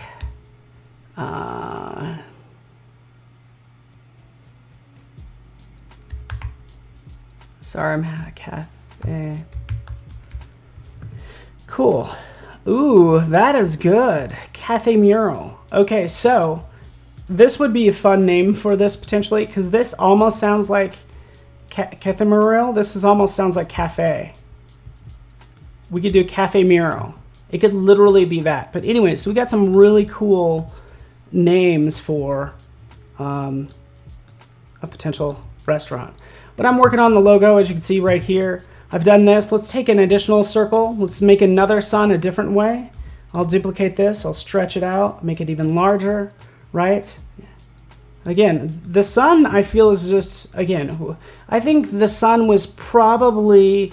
Sorry, I'm Cathay. Cool. Ooh, that is good. Cathay Mural. Okay, so this would be a fun name for this potentially, because this almost sounds like Cathay Mural. This is almost sounds like cafe. We could do Cafe Mural. It could literally be that. But anyway, so we got some really cool names for a potential restaurant. But I'm working on the logo, as you can see right here. I've done this. Let's take an additional circle. Let's make another sun a different way. I'll duplicate this. I'll stretch it out, make it even larger, right? Again, the sun, I feel, is just, again, I think the sun was probably,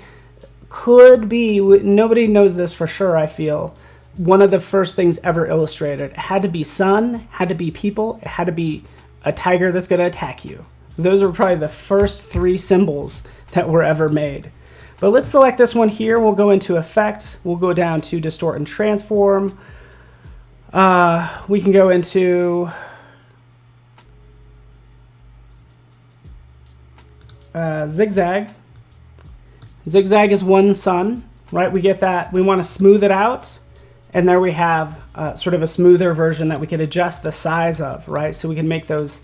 could be, nobody knows this for sure, I feel, one of the first things ever illustrated. It had to be sun, had to be people, it had to be a tiger that's going to attack you. Those are probably the first 3 symbols that were ever made. But let's select this one here. We'll go into Effect. We'll go down to Distort and Transform. We can go into Zigzag. Zigzag is one sun, right? We get that. We want to smooth it out. And there we have sort of a smoother version that we could adjust the size of, right? So we can make those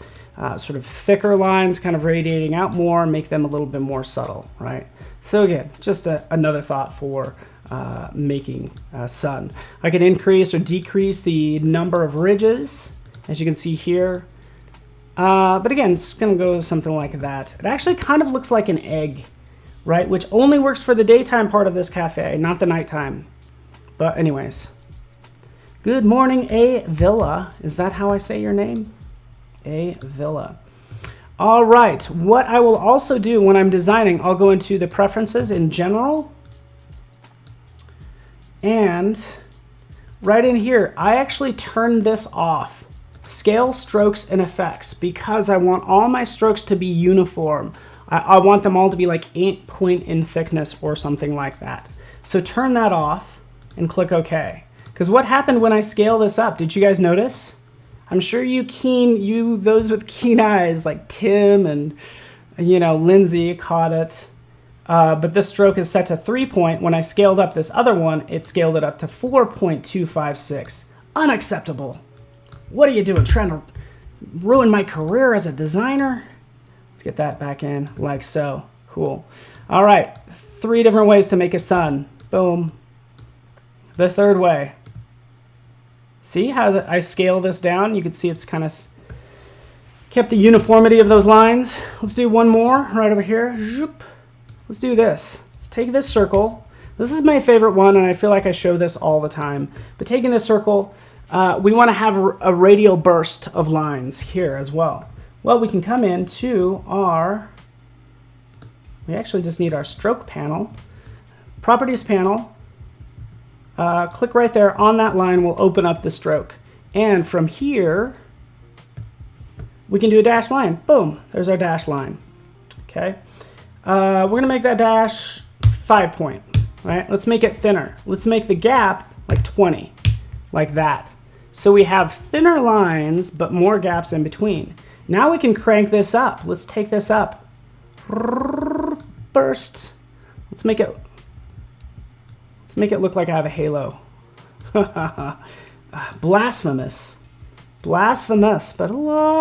sort of thicker lines kind of radiating out more and make them a little bit more subtle, right? So again, just another thought for making sun. I can increase or decrease the number of ridges, as you can see here. But again, it's going to go something like that. It actually kind of looks like an egg, right? Which only works for the daytime part of this cafe, not the nighttime. But anyways. Good morning, A Villa. Is that how I say your name? A Villa. All right. What I will also do when I'm designing, I'll go into the preferences in general. And right in here, I actually turn this off. Scale, strokes, and effects, because I want all my strokes to be uniform. I want them all to be like 8 point in thickness or something like that. So turn that off and click OK. Because what happened when I scale this up? Did you guys notice? I'm sure those with keen eyes like Tim and, you know, Lindsay caught it. But this stroke is set to 3 point. When I scaled up this other one, it scaled it up to 4.256. Unacceptable. What are you doing? Trying to ruin my career as a designer? Let's get that back in like so. Cool. All right. 3 different ways to make a sun. Boom. The third way. See how I scale this down? You can see it's kind of kept the uniformity of those lines. Let's do one more right over here. Let's do this. Let's take this circle. This is my favorite one, and I feel like I show this all the time. But taking this circle, we want to have a radial burst of lines here as well. Well, we can come into we actually just need our stroke panel. Properties panel. Click right there on that line, will open up the stroke. And from here, we can do a dash line. Boom, there's our dash line. Okay. We're gonna make that dash 5 point, right? Let's make it thinner. Let's make the gap like 20, like that. So we have thinner lines, but more gaps in between. Now we can crank this up. Let's take this up. Burst. Let's make it look like I have a halo. Blasphemous. Blasphemous, but hello.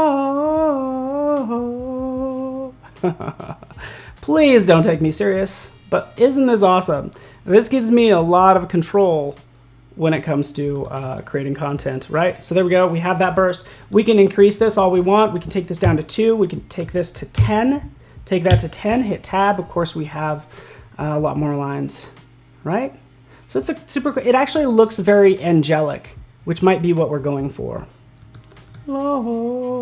Please don't take me serious. But isn't this awesome? This gives me a lot of control when it comes to creating content, right? So there we go, we have that burst. We can increase this all we want. We can take this down to 2, we can take this to 10, take that to 10, hit tab. Of course, we have a lot more lines, right? So it's a super, it actually looks very angelic, which might be what we're going for. Oh,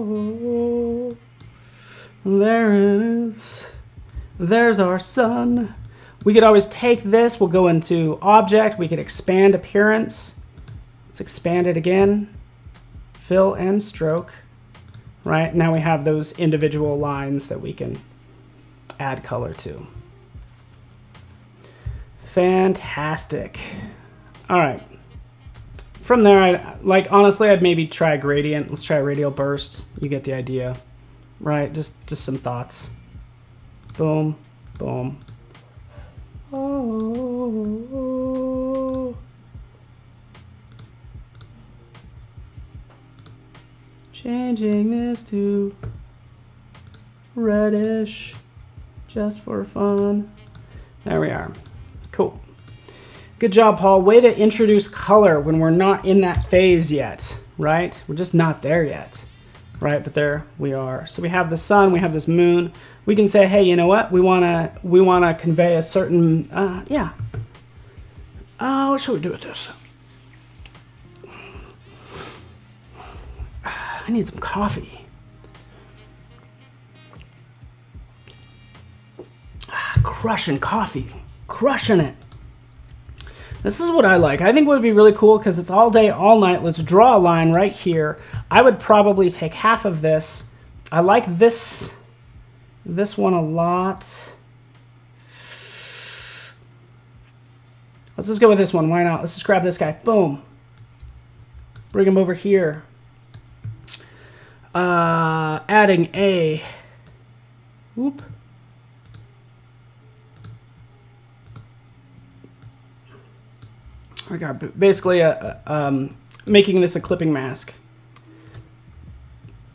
there it is. There's our sun. We could always take this, we'll go into object, we could expand appearance. Let's expand it again. Fill and stroke. Right, now we have those individual lines that we can add color to. Fantastic. All right. From there, honestly, I'd maybe try gradient. Let's try radial burst. You get the idea, right? Just some thoughts. Boom, boom. Oh. Changing this to reddish, just for fun. There we are. Cool. Good job, Paul. Way to introduce color when we're not in that phase yet, right? We're just not there yet, right? But there we are. So we have the sun, we have this moon. We can say, hey, you know what? We wanna convey a certain, yeah. What should we do with this? I need some coffee. Crushing coffee, crushing it. This is what I like. I think what would be really cool, because it's all day, all night. Let's draw a line right here. I would probably take half of this. I like this one a lot. Let's just go with this one. Why not? Let's just grab this guy. Boom. Bring him over here. Adding a. Whoop. I got basically making this a clipping mask.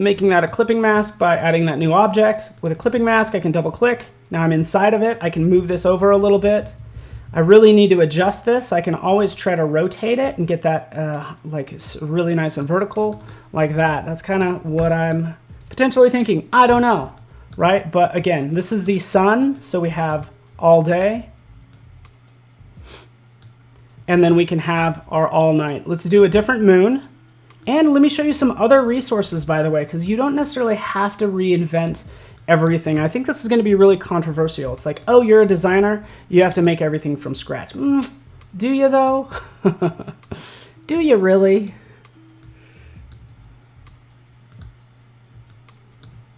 Making that a clipping mask by adding that new object. With a clipping mask, I can double click. Now I'm inside of it. I can move this over a little bit. I really need to adjust this. I can always try to rotate it and get that like really nice and vertical like that. That's kind of what I'm potentially thinking. I don't know, right? But again, this is the sun, so we have all day. And then we can have our all night. Let's do a different moon. And let me show you some other resources, by the way, because you don't necessarily have to reinvent everything. I think this is going to be really controversial. It's like, oh, you're a designer, you have to make everything from scratch. Do you, though? Do you really?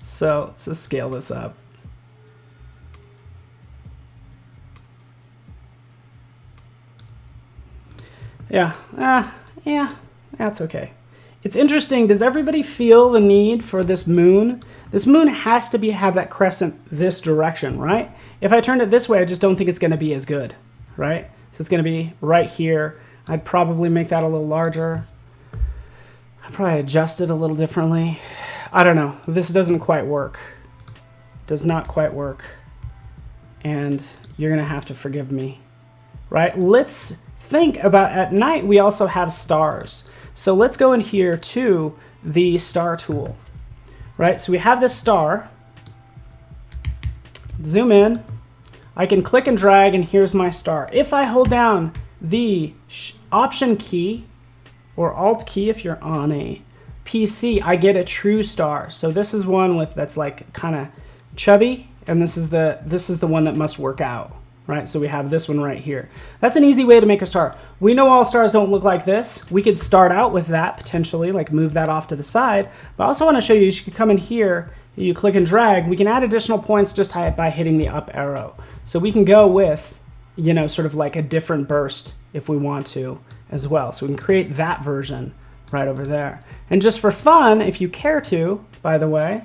So let's just scale this up. Yeah, yeah, that's okay. It's interesting. Does everybody feel the need for this moon? This moon has to have that crescent this direction, right? If I turned it this way, I just don't think it's going to be as good, right? So it's going to be right here. I'd probably make that a little larger. I'd probably adjust it a little differently. I don't know. This doesn't quite work. Does not quite work. And you're going to have to forgive me, right? Let's think about at night, we also have stars. So let's go in here to the star tool, right? So we have this star. Zoom in. I can click and drag, and here's my star. If I hold down the Option key or Alt key if you're on a PC, I get a true star. So this is one that's like kind of chubby, and this is the one that must work out. Right, so we have this one right here. That's an easy way to make a star. We know all stars don't look like this. We could start out with that potentially, like move that off to the side. But I also want to show you, you can come in here, you click and drag. We can add additional points just by hitting the up arrow. So we can go with, you know, sort of like a different burst if we want to as well. So we can create that version right over there. And just for fun, if you care to, by the way,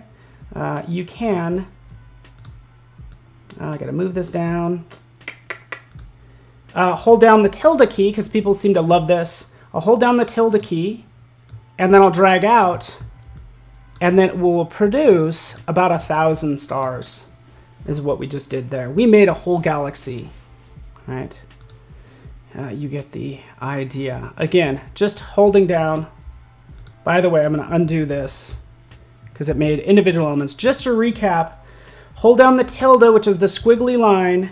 you can, I gotta move this down. Hold down the tilde key, because people seem to love this. I'll hold down the tilde key, and then I'll drag out, and then it will produce about 1,000 stars, is what we just did there. We made a whole galaxy, right? You get the idea. Again, just holding down. By the way, I'm gonna undo this, because it made individual elements. Just to recap, hold down the tilde, which is the squiggly line,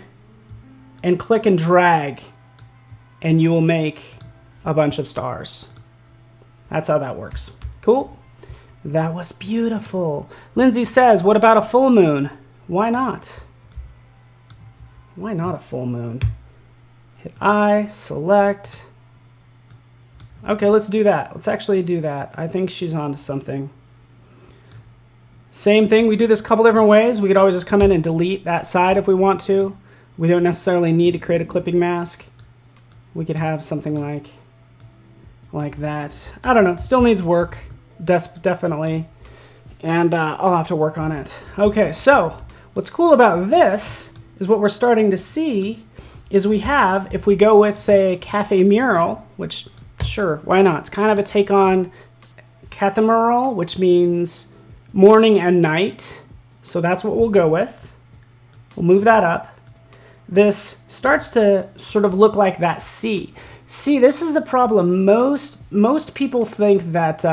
and click and drag, and you will make a bunch of stars. That's how that works. Cool? That was beautiful. Lindsay says, what about a full moon? Why not? Why not a full moon? Hit I, select. Okay, let's do that. Let's actually do that. I think she's onto something. Same thing, we do this a couple different ways. We could always just come in and delete that side if we want to. We don't necessarily need to create a clipping mask. We could have something like that. I don't know, still needs work, definitely. And I'll have to work on it. Okay, so what's cool about this is what we're starting to see is we have, if we go with, say, Cafe Mural, which, sure, why not? It's kind of a take on Cathameral, which means morning and night. So that's what we'll go with. We'll move that up. This starts to sort of look like that C. See, this is the problem. Most people think that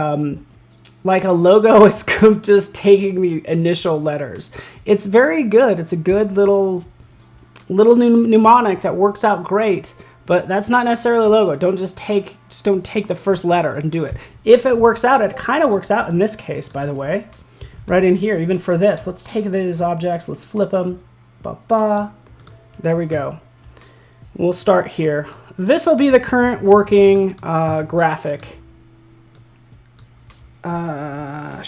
like a logo is just taking the initial letters. It's very good. It's a good little mnemonic that works out great. But that's not necessarily a logo. Don't take the first letter and do it. If it works out, it kind of works out in this case, by the way. Right in here, even for this. Let's take these objects, let's flip them. Ba-ba. There we go. We'll start here. This will be the current working graphic. And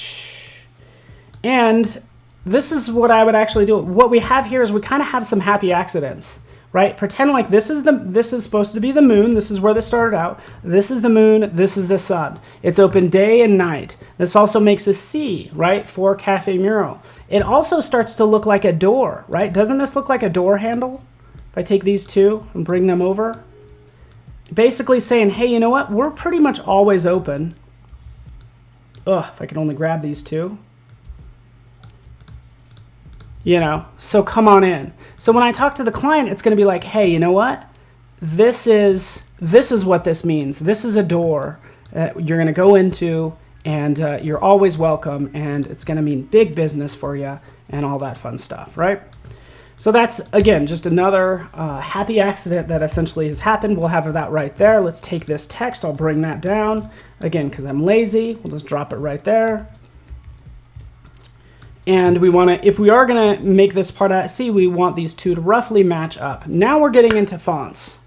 this is what I would actually do. What we have here is we kind of have some happy accidents, right? Pretend like this is supposed to be the moon. This is where this started out. This is the moon. This is the sun. It's open day and night. This also makes a C, right, for Cafe Mural. It also starts to look like a door, right? Doesn't this look like a door handle? If I take these two and bring them over. Basically saying, hey, you know what? We're pretty much always open. Ugh, if I could only grab these two. You know, so come on in. So when I talk to the client, it's going to be like, hey, you know what? This is what this means. This is a door that you're going to go into, and you're always welcome, and it's going to mean big business for you and all that fun stuff, right? So that's, again, just another happy accident that essentially has happened. We'll have that right there. Let's take this text. I'll bring that down. Again, because I'm lazy, we'll just drop it right there. And we want to, if we are going to make this part of C, we want these two to roughly match up. Now we're getting into fonts,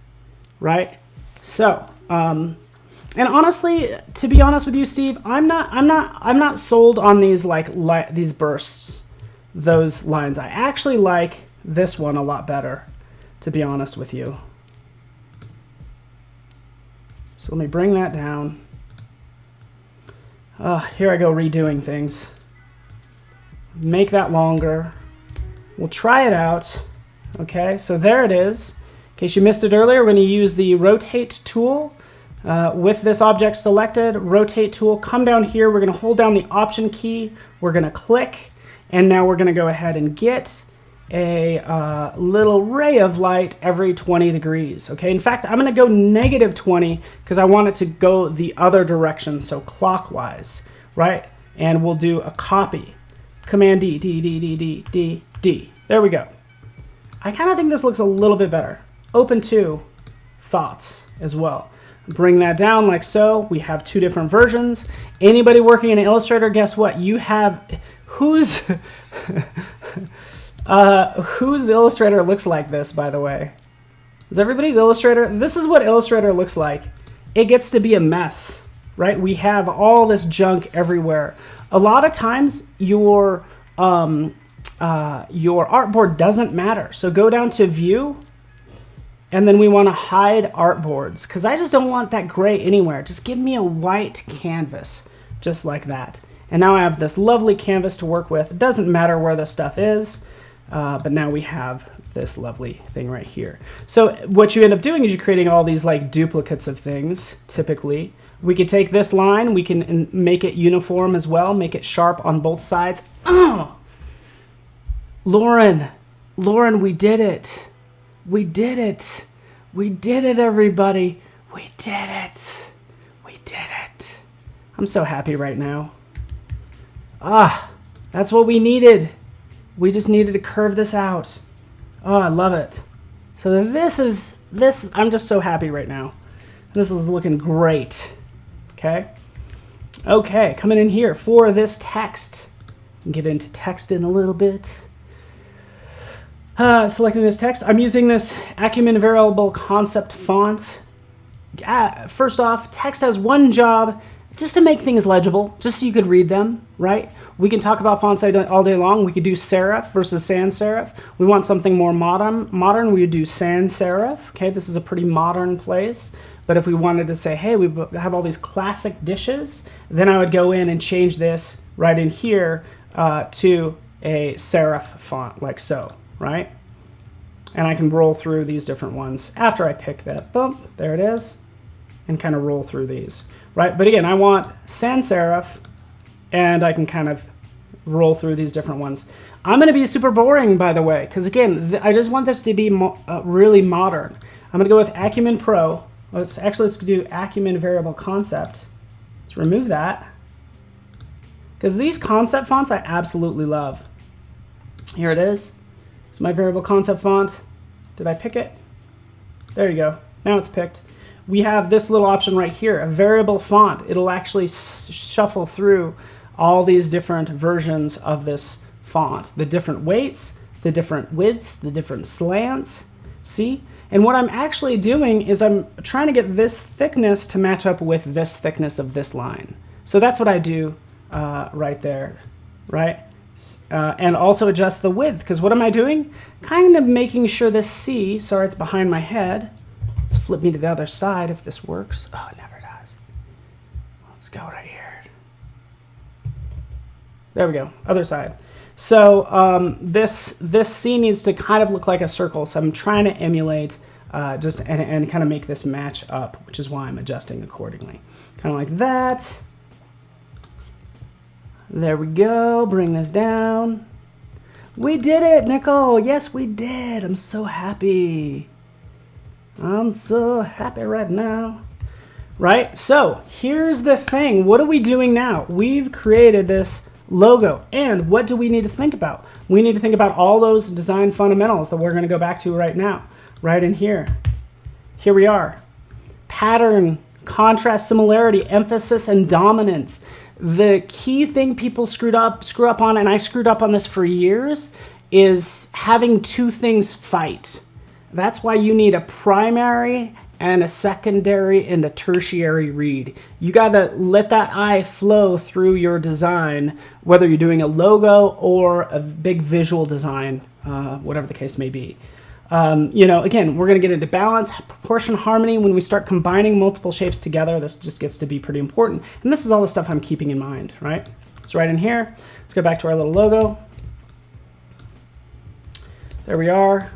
right? So, and honestly, to be honest with you, Steve, I'm not sold on these these bursts, those lines. I actually like this one a lot better, to be honest with you. So let me bring that down. Here I go redoing things. Make that longer. We'll try it out. Okay, so there it is. In case you missed it earlier, we're going to use the rotate tool. With this object selected, rotate tool, come down here, we're going to hold down the option key, we're going to click, and now we're going to go ahead and get a little ray of light every 20 degrees. Okay, in fact, I'm going to go -20 because I want it to go the other direction, so clockwise, right? And we'll do a copy. Command D, D, D, D, D, D, D. There we go. I kind of think this looks a little bit better. Open to thoughts as well. Bring that down like so. We have two different versions. Anybody working in Illustrator, guess what? You have whose whose Illustrator looks like this, by the way? Is everybody's Illustrator? This is what Illustrator looks like. It gets to be a mess, right? We have all this junk everywhere. A lot of times your artboard doesn't matter. So go down to View, And then we want to hide artboards because I just don't want that gray anywhere. Just give me a white canvas, just like that. And now I have this lovely canvas to work with. It doesn't matter where the stuff is, but now we have this lovely thing right here. So what you end up doing is you're creating all these like duplicates of things, typically. We could take this line, we can make it uniform as well, make it sharp on both sides. Oh! Lauren, we did it. We did it. We did it, everybody. We did it. We did it. I'm so happy right now. Ah, that's what we needed. We just needed to curve this out. Oh, I love it. So this, I'm just so happy right now. This is looking great. Okay. Okay, coming in here for this text. Get into text in a little bit. Selecting this text, I'm using this Acumen Variable Concept font. First off, text has one job, just to make things legible, just so you could read them, right? We can talk about fonts all day long. We could do serif versus sans serif. We want something more modern, we would do sans serif. Okay, this is a pretty modern place. But if we wanted to say, hey, we have all these classic dishes, then I would go in and change this right in here to a serif font, like so. Right? And I can roll through these different ones after I pick that. Boom, there it is. And kind of roll through these. Right? But again, I want sans serif, and I can kind of roll through these different ones. I'm going to be super boring, by the way, because again, I just want this to be really modern. I'm going to go with Acumen Pro. Let's do Acumen Variable Concept. Let's remove that. Because these concept fonts I absolutely love. Here it is. So my variable concept font, did I pick it? There you go. Now it's picked. We have this little option right here, a variable font. It'll actually shuffle through all these different versions of this font, the different weights, the different widths, the different slants. See? And what I'm actually doing is I'm trying to get this thickness to match up with this thickness of this line. So that's what I do right there, right? And also adjust the width, because what am I doing? Kind of making sure this C, sorry, it's behind my head. Let's flip me to the other side if this works. Oh, it never does. Let's go right here. There we go, other side. So this C needs to kind of look like a circle, so I'm trying to emulate and kind of make this match up, which is why I'm adjusting accordingly. Kind of like that. There we go, bring this down. We did it, Nicole. Yes, we did. I'm so happy. I'm so happy right now. Right, so here's the thing. What are we doing now? We've created this logo, and what do we need to think about? We need to think about all those design fundamentals that we're going to go back to right now, right in here. Here we are. Pattern, contrast, similarity, emphasis, and dominance. The key thing people screw up on, and I screwed up on this for years, is having two things fight. That's why you need a primary and a secondary and a tertiary read. You gotta let that eye flow through your design, whether you're doing a logo or a big visual design, whatever the case may be. You know, again, we're gonna get into balance, proportion, harmony. When we start combining multiple shapes together, this just gets to be pretty important. And this is all the stuff I'm keeping in mind, right? So right in here, let's go back to our little logo. There we are.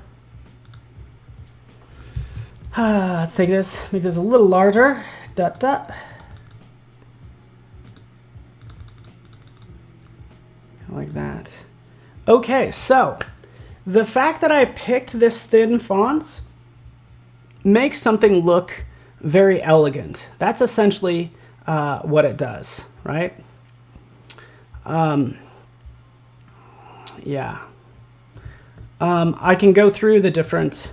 Let's take this, make this a little larger. Dot, dot. Like that. Okay, so the fact that I picked this thin font makes something look very elegant. That's essentially what it does, right? Yeah. I can go through the different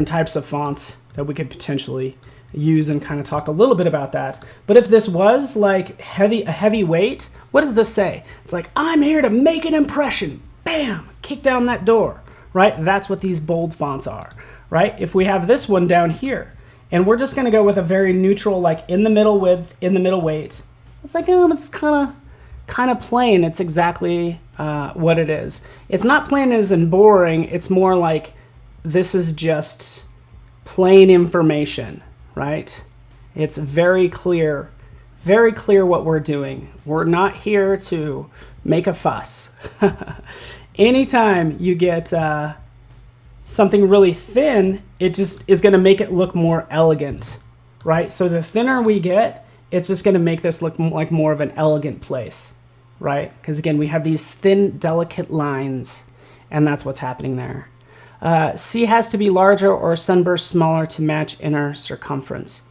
types of fonts that we could potentially use and kind of talk a little bit about that. But if this was like a heavy weight, what does this say? It's like, I'm here to make an impression. Bam, kick down that door, right? That's what these bold fonts are, right? If we have this one down here, and we're just gonna go with a very neutral, like in the middle width, in the middle weight. It's like, it's kind of plain. It's exactly what it is. It's not plain as in boring. It's more like, this is just plain information, right? It's very clear what we're doing. We're not here to make a fuss. Anytime you get something really thin, it just is going to make it look more elegant, right? So the thinner we get, it's just going to make this look like more of an elegant place, right? Because again, we have these thin, delicate lines, and that's what's happening there. C has to be larger or sunburst smaller to match inner circumference.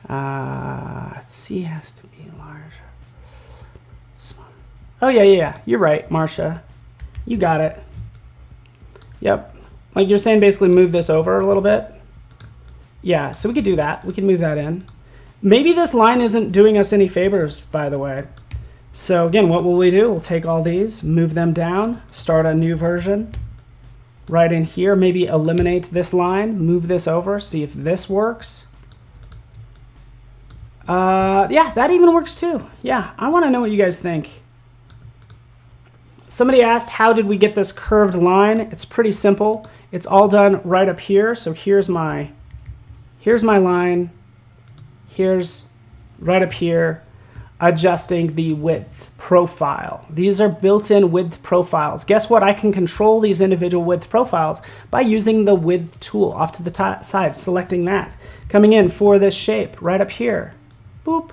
C has to be larger. Smaller. Oh, yeah. You're right, Marcia. You got it. Yep. Like you're saying, basically move this over a little bit. Yeah, so we could do that. We can move that in. Maybe this line isn't doing us any favors, by the way. So again, what will we do? We'll take all these, move them down, start a new version. Right in here, maybe eliminate this line, move this over, see if this works. Yeah, that even works too. Yeah, I want to know what you guys think. Somebody asked, how did we get this curved line? It's pretty simple. It's all done right up here. So here's my line. Here's right up here, adjusting the width profile. These are built-in width profiles. Guess what? I can control these individual width profiles by using the width tool off to the side, selecting that. Coming in for this shape right up here. Boop.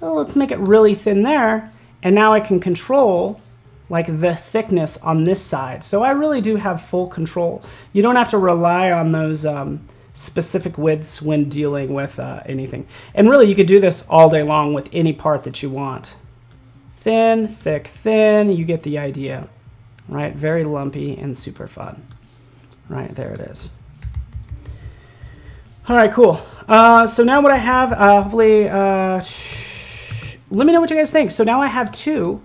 Well, let's make it really thin there. And now I can control like the thickness on this side. So I really do have full control. You don't have to rely on those specific widths when dealing with anything. And really, you could do this all day long with any part that you want. Thin, thick, thin, you get the idea, right? Very lumpy and super fun. Right, there it is. All right, cool. So now what I have, hopefully, let me know what you guys think. So now I have two.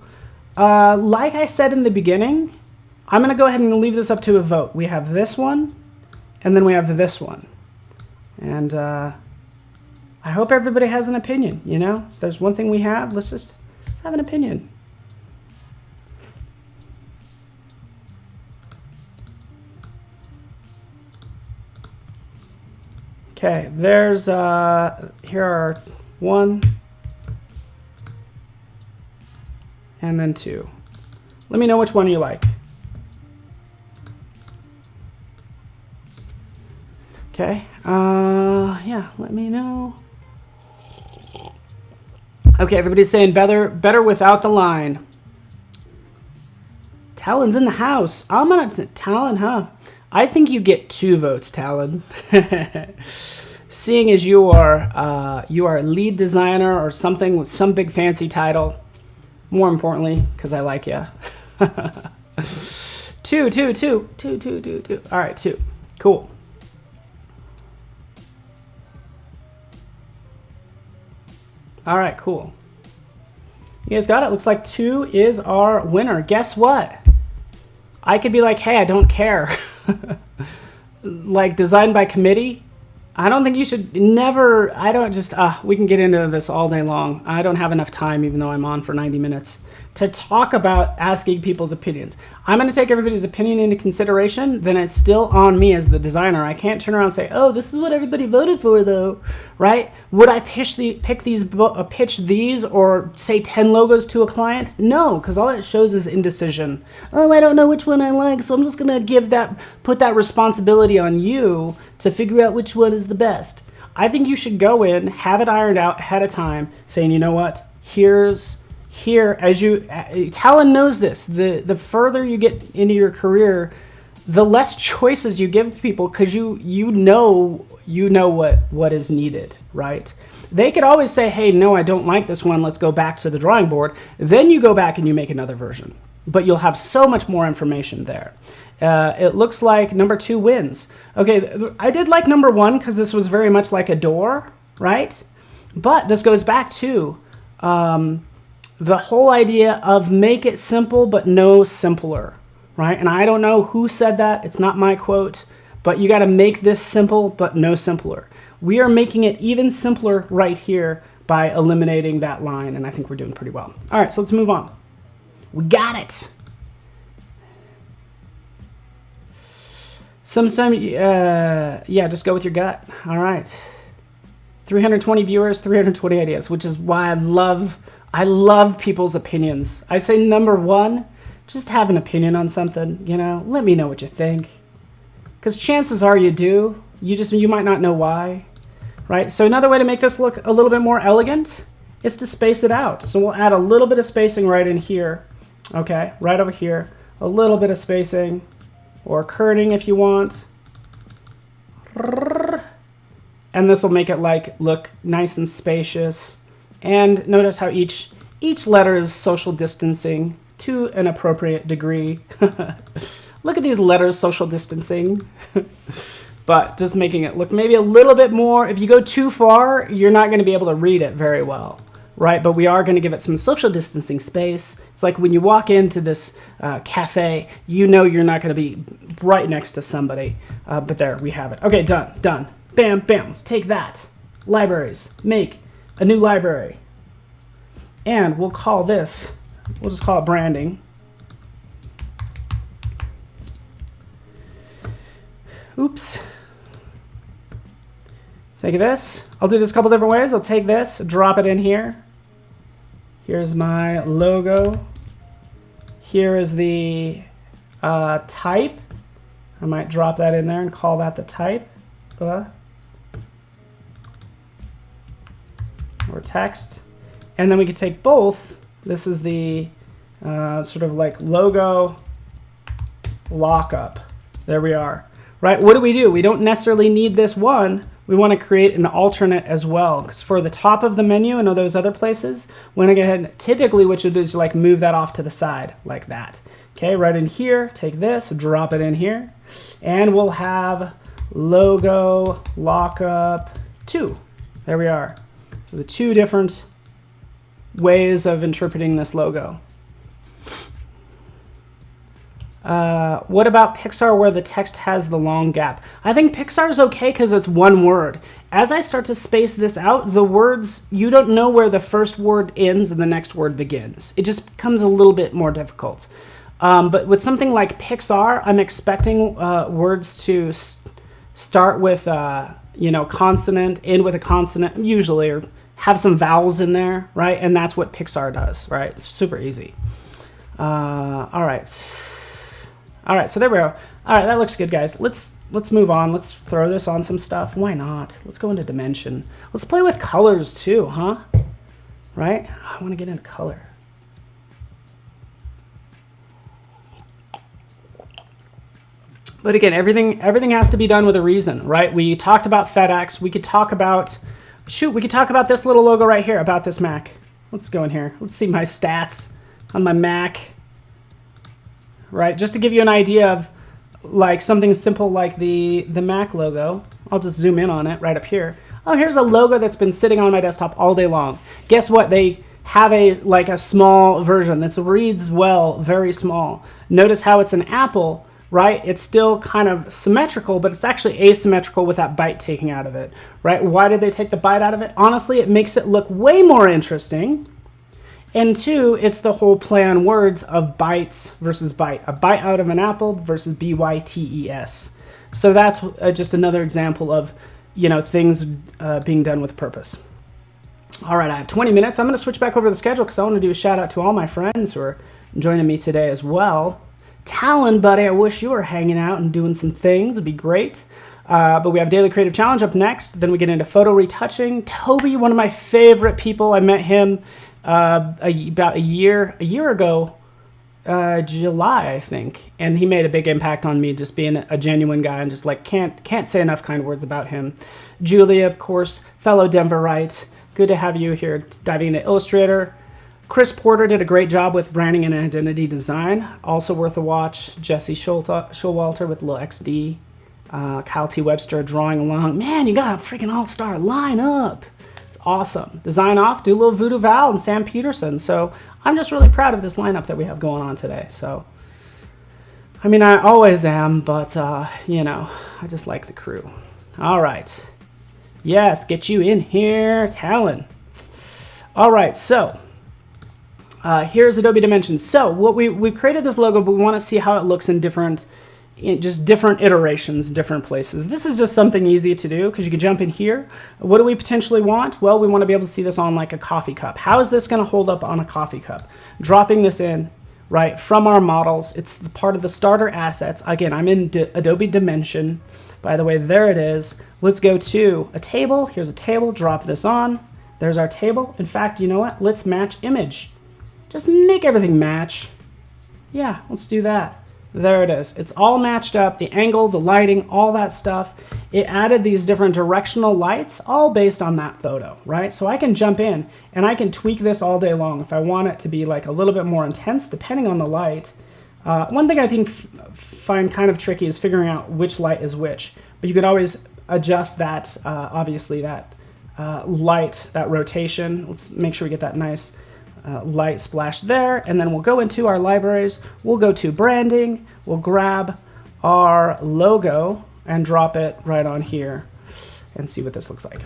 Like I said in the beginning, I'm gonna go ahead and leave this up to a vote. We have this one, and then we have this one. And I hope everybody has an opinion, you know? If there's one thing we have, let's just have an opinion. Okay, there's, here are 1 and then 2. Let me know which one you like. Okay, yeah, let me know. Okay, everybody's saying better without the line. Talon's in the house. I'm gonna say Talon, huh? I think you get 2 votes, Talon. Seeing as you are lead designer or something with some big fancy title. More importantly, because I like you. 2. All right, 2. Cool. All right, cool. You guys got it? Looks like 2 is our winner. Guess what? I could be like, hey, I don't care. Like designed by committee. I don't think you should never, I don't just, we can get into this all day long. I don't have enough time, even though I'm on for 90 minutes, to talk about asking people's opinions. I'm going to take everybody's opinion into consideration, then it's still on me as the designer. I can't turn around and say, oh, this is what everybody voted for, though, right? Would I pitch these or say 10 logos to a client? No, because all it shows is indecision. Oh, I don't know which one I like, so I'm just going to put that responsibility on you to figure out which one is the best. I think you should go in, have it ironed out ahead of time, saying, you know what, Talon knows this, the further you get into your career, the less choices you give people, because you know what is needed, right? They could always say, hey, no, I don't like this one, let's go back to the drawing board. Then you go back and you make another version, but you'll have so much more information there. It looks like number 2 wins. Okay, I did like number 1 because this was very much like a door, right? But this goes back to the whole idea of make it simple but no simpler, right? And I don't know who said that. It's not my quote, but you got to make this simple but no simpler. We are making it even simpler right here by eliminating that line, and I think we're doing pretty well. All right, so let's move on. We got it. Yeah, just go with your gut. All right. 320 viewers, 320 ideas, which is why I love people's opinions. I say number one, just have an opinion on something, you know, let me know what you think. Because chances are you do, you might not know why, right? So another way to make this look a little bit more elegant is to space it out. So we'll add a little bit of spacing right in here, okay, right over here, a little bit of spacing, or kerning if you want. And this will make it look nice and spacious. And notice how each letter is social distancing to an appropriate degree. Look at these letters social distancing. But just making it look maybe a little bit more. If you go too far, you're not going to be able to read it very well, right? But we are going to give it some social distancing space. It's like when you walk into this cafe, you know you're not going to be right next to somebody. But there, we have it. Okay, done. Bam, bam. Let's take that. Libraries. Make a new library. And we'll call this, we'll just call it branding. Oops. Take this. I'll do this a couple different ways. I'll take this, drop it in here. Here's my logo. Here is the type. I might drop that in there and call that the type. Or text. And then we could take both. This is the sort of like logo lockup. There we are. Right, what do? We don't necessarily need this one. We want to create an alternate as well. Because for the top of the menu and all those other places, we're going to go ahead and typically what you do is like move that off to the side like that. Okay, right in here, take this, drop it in here. And we'll have logo lockup 2. There we are. So the two different ways of interpreting this logo. What about Pixar where the text has the long gap? I think Pixar is okay because it's one word. As I start to space this out, the words, you don't know where the first word ends and the next word begins. It just becomes a little bit more difficult. But with something like Pixar, I'm expecting words to start with consonant, end with a consonant, usually, or have some vowels in there, right? And that's what Pixar does, right? It's super easy. All right, so there we go. All right, that looks good, guys. Let's move on. Let's throw this on some stuff. Why not? Let's go into dimension. Let's play with colors too, huh? Right? I want to get into color. But again, everything has to be done with a reason, right? We talked about FedEx. We could talk about, we could talk about this little logo right here, about this Mac. Let's go in here. Let's see my stats on my Mac. Right, just to give you an idea of like something simple like the Mac logo. I'll just zoom in on it right up here. Oh, here's a logo that's been sitting on my desktop all day long. Guess what? They have a small version that reads well, very small. Notice how it's an apple, right? It's still kind of symmetrical, but it's actually asymmetrical with that bite taken out of it, right? Why did they take the bite out of it? Honestly, it makes it look way more interesting. And two, it's the whole play on words of bites versus bite. A bite out of an apple versus B-Y-T-E-S. So that's just another example of, things being done with purpose. All right, I have 20 minutes. I'm going to switch back over to the schedule because I want to do a shout out to all my friends who are joining me today as well. Talon, buddy, I wish you were hanging out and doing some things. It'd be great. But we have Daily Creative Challenge up next. Then we get into photo retouching. Toby, one of my favorite people. I met him about a year ago, July, I think, and he made a big impact on me, just being a genuine guy, and just like can't say enough kind words about him. Julia, of course, fellow Denverite, good to have you here diving into Illustrator. Chris Porter did a great job with branding and identity design, also worth a watch. Jesse Showalter with Lil XD, Kyle T. Webster drawing along. Man, you got a freaking all-star lineup. Awesome. Design off, do a little Voodoo Val and Sam Peterson. So I'm just really proud of this lineup that we have going on today. So, I mean, I always am, but, I just like the crew. All right. Yes, get you in here, Talon. All right, so here's Adobe Dimensions. So what we've created this logo, but we want to see how it looks in different just different iterations, different places. This is just something easy to do because you could jump in here. What do we potentially want? Well, we want to be able to see this on like a coffee cup. How is this going to hold up on a coffee cup? Dropping this in, right, from our models. It's the part of the starter assets. Again, I'm in Adobe Dimension. By the way, there it is. Let's go to a table. Here's a table. Drop this on. There's our table. In fact, you know what? Let's match image. Just make everything match. Yeah, let's do that. There it is. It's all matched up, the angle, the lighting, all that stuff. It added these different directional lights, all based on that photo, right? So I can jump in and I can tweak this all day long if I want it to be like a little bit more intense, depending on the light. One thing I think find kind of tricky is figuring out which light is which, but you could always adjust that, obviously that light, that rotation. Let's make sure we get that nice light splash there, and then we'll go into our libraries, we'll go to branding, we'll grab our logo and drop it right on here and see what this looks like.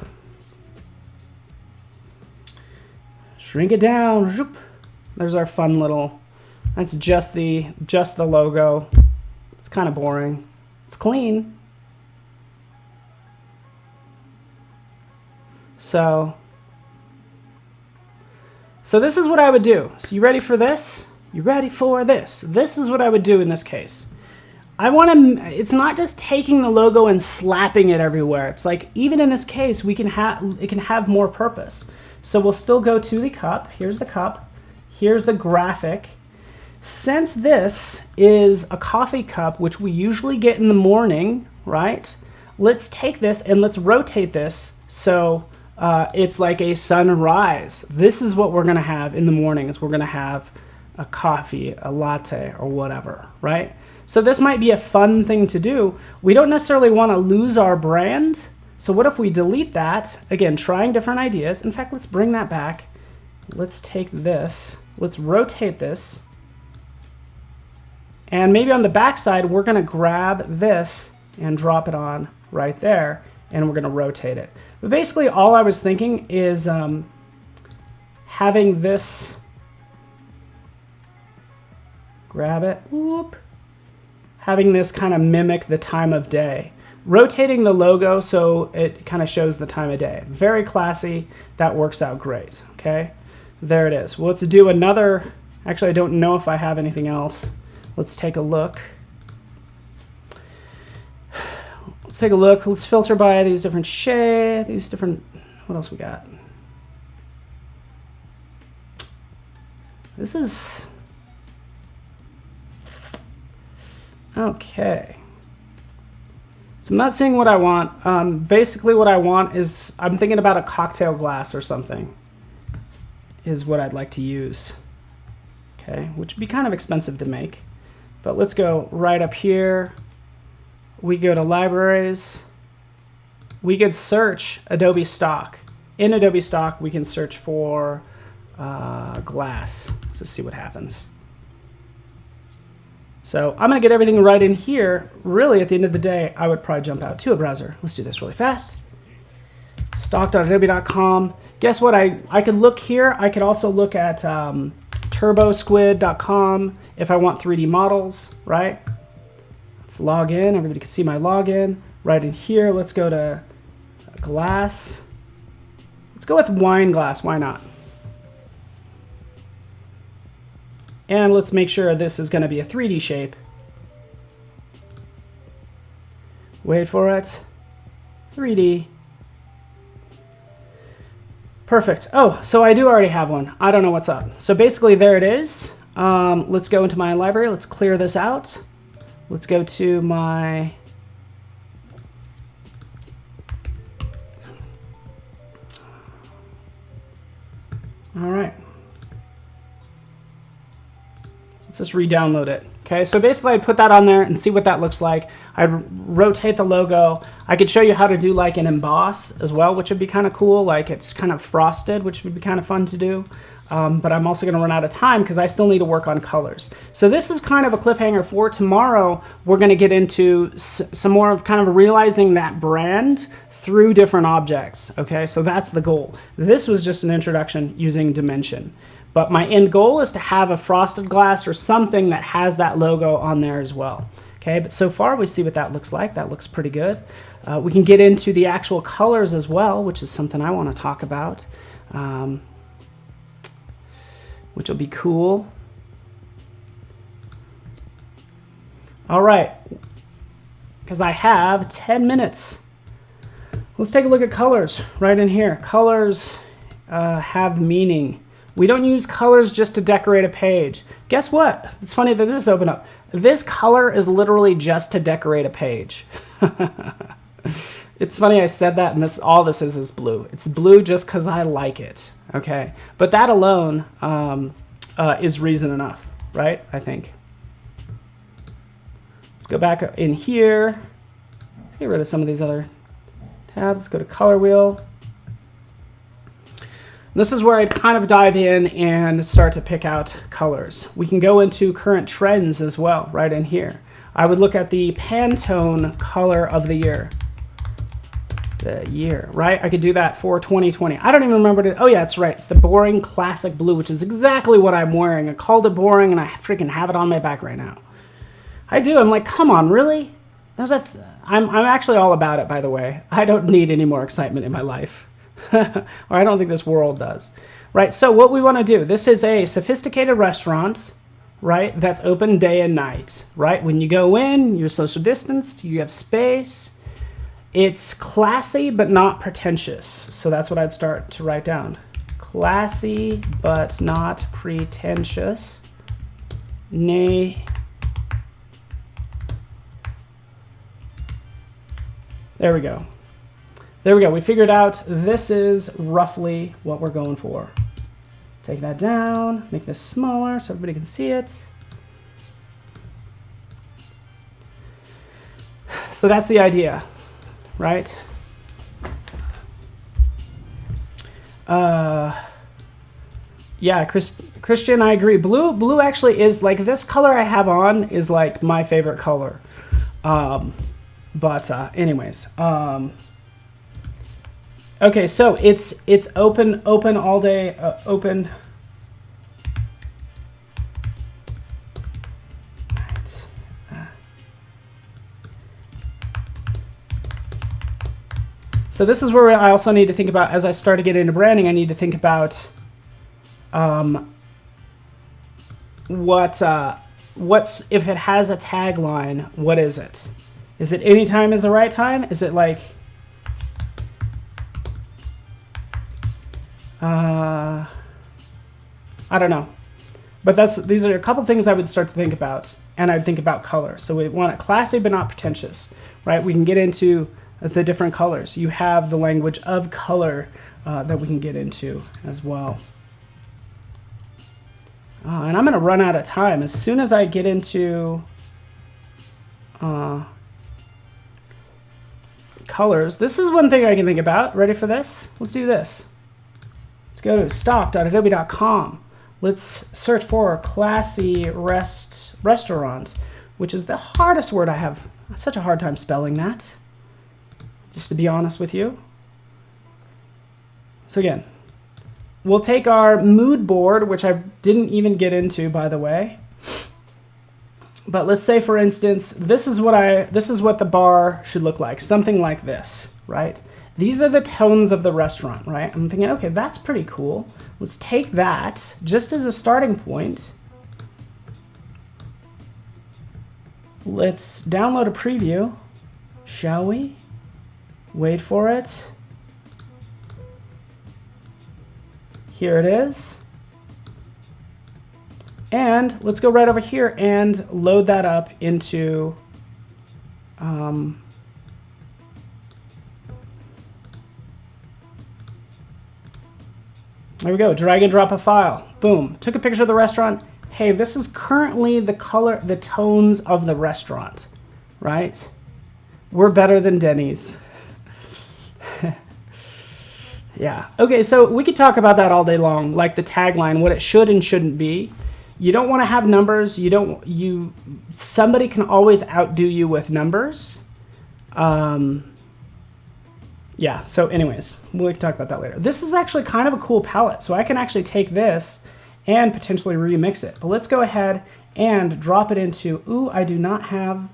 Shrink it down. Zoop. There's our fun little, that's just the logo. It's kind of boring. It's clean. So this is what I would do. So you ready for this? You ready for this? This is what I would do in this case. I want to, it's not just taking the logo and slapping it everywhere. It's like, even in this case, it can have more purpose. So we'll still go to the cup. Here's the cup. Here's the graphic. Since this is a coffee cup, which we usually get in the morning, right? Let's take this and let's rotate this so it's like a sunrise. This is what we're going to have in the morning, is we're going to have a coffee, a latte, or whatever, right? So this might be a fun thing to do. We don't necessarily want to lose our brand. So what if we delete that? Again, trying different ideas. In fact, let's bring that back. Let's take this. Let's rotate this. And maybe on the back side, we're going to grab this and drop it on right there. And we're going to rotate it. But basically, all I was thinking is having this, grab it, whoop, having this kind of mimic the time of day. Rotating the logo so it kind of shows the time of day. Very classy. That works out great. Okay, there it is. Well, let's do another. Actually, I don't know if I have anything else. Let's take a look. Let's take a look. Let's filter by these different shades, these different, what else we got? This is, okay. So I'm not seeing what I want. Basically what I want is, I'm thinking about a cocktail glass or something, is what I'd like to use. Okay, which would be kind of expensive to make. But let's go right up here. We go to libraries. We could search Adobe Stock. In Adobe Stock, we can search for glass. Let's just see what happens. So I'm going to get everything right in here. Really, at the end of the day, I would probably jump out to a browser. Let's do this really fast. Stock.adobe.com. Guess what? I could look here. I could also look at turbosquid.com if I want 3D models, right? Let's log in. Everybody can see my login. Right in here, let's go to glass. Let's go with wine glass. Why not? And let's make sure this is going to be a 3D shape. Wait for it. 3D. Perfect. Oh, so I do already have one. I don't know what's up. So basically there it is. Let's go into my library. Let's clear this out. Let's go to my, all right. Let's just re-download it. Okay, so basically I'd put that on there and see what that looks like. I'd rotate the logo. I could show you how to do like an emboss as well, which would be kind of cool. Like it's kind of frosted, which would be kind of fun to do. But I'm also going to run out of time because I still need to work on colors. So this is kind of a cliffhanger for tomorrow. We're going to get into some more of kind of realizing that brand through different objects. Okay, so that's the goal. This was just an introduction using Dimension. But my end goal is to have a frosted glass or something that has that logo on there as well. Okay, but so far we see what that looks like. That looks pretty good. We can get into the actual colors as well, which is something I want to talk about, which will be cool. All right, because I have 10 minutes. Let's take a look at colors right in here. Colors have meaning. We don't use colors just to decorate a page. Guess what? It's funny that this is open up. This color is literally just to decorate a page. It's funny I said that, and all this is blue. It's blue just because I like it, okay? But that alone is reason enough, right? I think. Let's go back in here. Let's get rid of some of these other tabs. Let's go to color wheel. This is where I'd kind of dive in and start to pick out colors. We can go into current trends as well, right in here. I would look at the Pantone color of the year. Right? I could do that for 2020. I don't even remember oh yeah, that's right. It's the boring classic blue, which is exactly what I'm wearing. I called it boring and I freaking have it on my back right now. I do. I'm like, come on, really? I'm actually all about it, by the way. I don't need any more excitement in my life. Or I don't think this world does. Right, so what we want to do, this is a sophisticated restaurant, right, that's open day and night, right? When you go in, you're social distanced, you have space. It's classy but not pretentious. So that's what I'd start to write down. Classy but not pretentious. Nay. There we go. There we go. We figured out this is roughly what we're going for. Take that down, make this smaller so everybody can see it. So that's the idea, right? Yeah, Christian, I agree. Blue actually is like, this color I have on is like my favorite color. Anyways. Okay, so it's open all day, open. So this is where I also need to think about, as I start to get into branding, I need to think about what's if it has a tagline, what is it? Is it any time is the right time? Is it like I don't know, but these are a couple things I would start to think about, and I'd think about color. So we want it classy but not pretentious, right? We can get into the different colors. You have the language of color that we can get into as well. And I'm going to run out of time as soon as I get into colors. This is one thing I can think about. Ready for this? Let's do this. Let's go to stock.adobe.com. Let's search for classy restaurant, which is the hardest word I have. Such a hard time spelling that, just to be honest with you. So again, we'll take our mood board, which I didn't even get into, by the way. But let's say, for instance, this is what the bar should look like, something like this, right? These are the tones of the restaurant, right? I'm thinking, okay, that's pretty cool. Let's take that just as a starting point. Let's download a preview, shall we? Wait for it. Here it is. And let's go right over here and load that up into there we go, drag and drop a file. Boom, took a picture of the restaurant. Hey, this is currently the color, the tones of the restaurant, right? We're better than Denny's. Yeah, okay, so we could talk about that all day long, like the tagline, what it should and shouldn't be. You don't want to have numbers. Somebody can always outdo you with numbers. Yeah, so anyways, we can talk about that later. This is actually kind of a cool palette, so I can actually take this and potentially remix it. But let's go ahead and drop it into, ooh, I do not have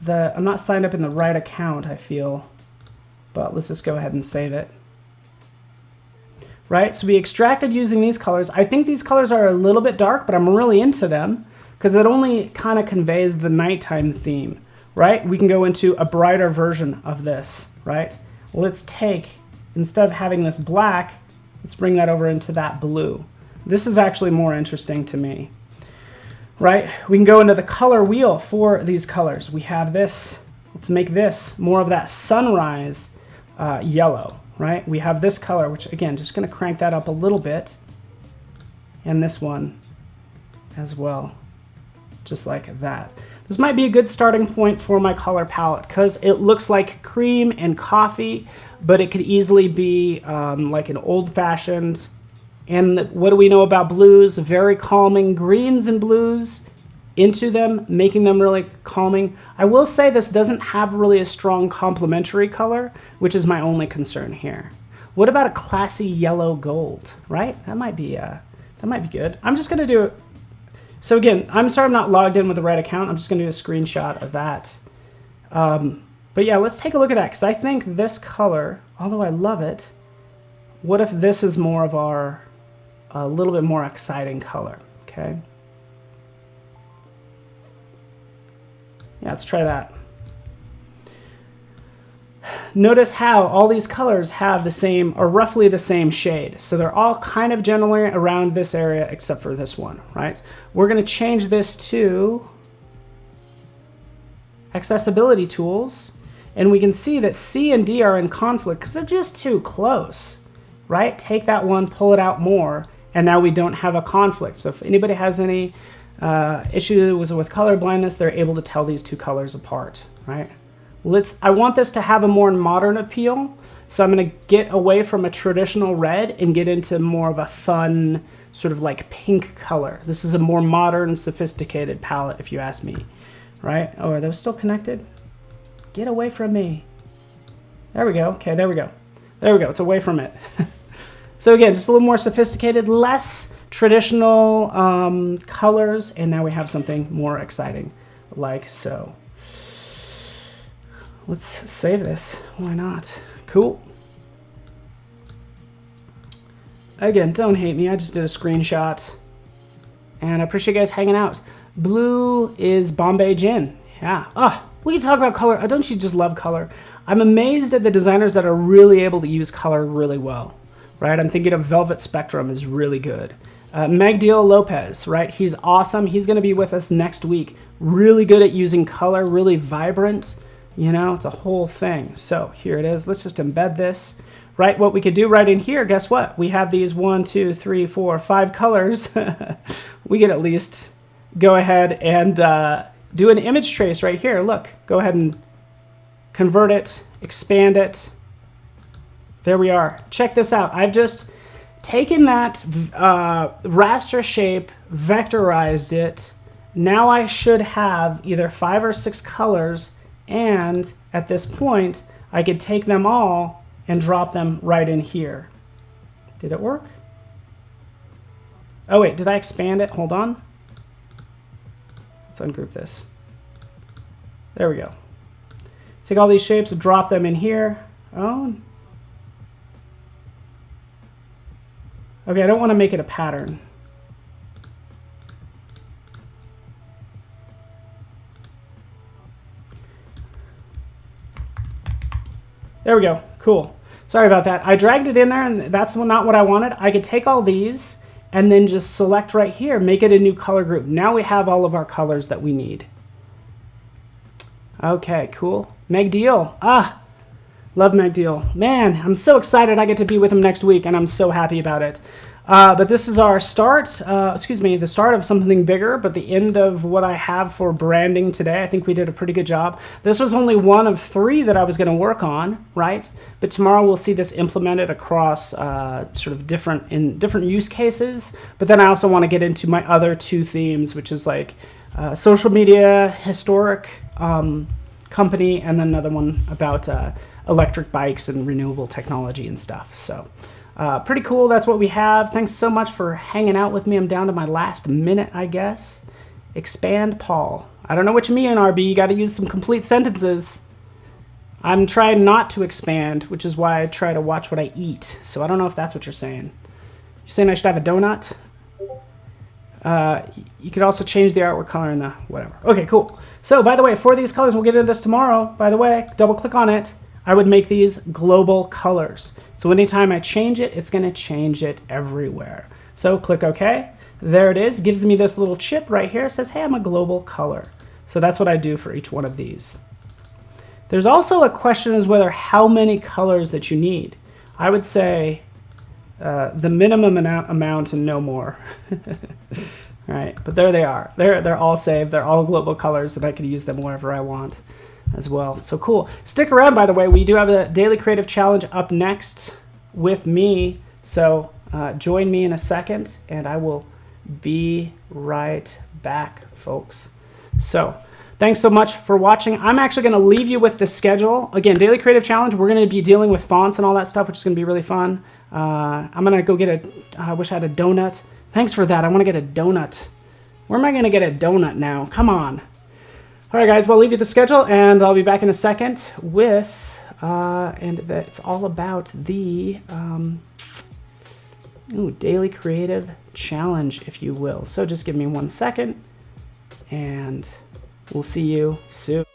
I'm not signed up in the right account, I feel. But let's just go ahead and save it. Right, so we extracted using these colors. I think these colors are a little bit dark, but I'm really into them because it only kind of conveys the nighttime theme, right? We can go into a brighter version of this, right? Let's take, instead of having this black, let's bring that over into that blue. This is actually more interesting to me, right? We can go into the color wheel for these colors. We have this, let's make this more of that sunrise yellow. Right? We have this color, which again, just going to crank that up a little bit. And this one as well, just like that. This might be a good starting point for my color palette because it looks like cream and coffee, but it could easily be like an old-fashioned. And what do we know about blues? Very calming greens and blues into them, making them really calming. I will say this doesn't have really a strong complementary color, which is my only concern here. What about a classy yellow gold, right? That might be good. I'm just gonna do it. So again, I'm sorry I'm not logged in with the right account. I'm just gonna do a screenshot of that. But yeah, let's take a look at that because I think this color, although I love it, what if this is more of our, a little bit more exciting color, okay? Yeah, let's try that. Notice how all these colors have the same, or roughly the same shade. So they're all kind of generally around this area except for this one, right? We're going to change this to accessibility tools. And we can see that C and D are in conflict because they're just too close, right? Take that one, pull it out more, and now we don't have a conflict. So if anybody has any issues with color blindness, they're able to tell these two colors apart, right? I want this to have a more modern appeal, so I'm going to get away from a traditional red and get into more of a fun, sort of like pink color. This is a more modern, sophisticated palette, if you ask me, right? Oh, are those still connected? Get away from me. There we go. Okay, there we go. There we go. It's away from it. So again, just a little more sophisticated, less traditional colors, and now we have something more exciting, like so. Let's save this. Why not? Cool. Again, don't hate me. I just did a screenshot, and I appreciate you guys hanging out. Blue is Bombay Gin. Yeah. Oh, we can talk about color. Don't you just love color? I'm amazed at the designers that are really able to use color really well. Right, I'm thinking of Velvet Spectrum is really good. Magdiel Lopez, right? He's awesome. He's going to be with us next week. Really good at using color, really vibrant. You know, it's a whole thing. So here it is. Let's just embed this. Right, what we could do right in here, guess what? We have these 1, 2, 3, 4, 5 colors. We could at least go ahead and do an image trace right here. Look, go ahead and convert it, expand it. There we are. Check this out. I've just taken that raster shape, vectorized it. Now I should have either 5 or 6 colors, and at this point, I could take them all and drop them right in here. Did it work? Oh wait, did I expand it? Hold on. Let's ungroup this. There we go. Take all these shapes and drop them in here. Oh. Okay, I don't want to make it a pattern. There we go. Cool. Sorry about that. I dragged it in there, and that's not what I wanted. I could take all these and then just select right here, make it a new color group. Now we have all of our colors that we need. Okay, cool. Magdiel. Ah, love Magdiel. Man, I'm so excited I get to be with him next week, and I'm so happy about it. But this is our start, the start of something bigger, but the end of what I have for branding today. I think we did a pretty good job. This was only one of 3 that I was going to work on, right? But tomorrow we'll see this implemented across sort of different use cases. But then I also want to get into my other 2 themes, which is like social media, historic company, and then another one about electric bikes and renewable technology and stuff. So. Pretty cool. That's what we have. Thanks so much for hanging out with me. I'm down to my last minute, I guess. Expand Paul. I don't know what you mean, RB. You got to use some complete sentences. I'm trying not to expand, which is why I try to watch what I eat. So I don't know if that's what you're saying. You're saying I should have a donut? You could also change the artwork color in the whatever. Okay, cool. So by the way, for these colors, we'll get into this tomorrow. By the way, double click on it. I would make these global colors. So anytime I change it, it's going to change it everywhere. So click OK. There it is. Gives me this little chip right here. It says, hey, I'm a global color. So that's what I do for each one of these. There's also a question as whether how many colors that you need. I would say the minimum amount and no more. All right, but there they are. They're all saved. They're all global colors, and I can use them wherever I want as well. So cool. Stick around, by the way. We do have a Daily Creative Challenge up next with me. So join me in a second, and I will be right back, folks. So thanks so much for watching. I'm actually going to leave you with the schedule. Again, Daily Creative Challenge, we're going to be dealing with fonts and all that stuff, which is going to be really fun. I'm going to go get I wish I had a donut. Thanks for that. I want to get a donut. Where am I going to get a donut now? Come on. All right, guys, well, I'll leave you the schedule, and I'll be back in a second with, and it's all about the Daily Creative Challenge, if you will. So just give me 1 second, and we'll see you soon.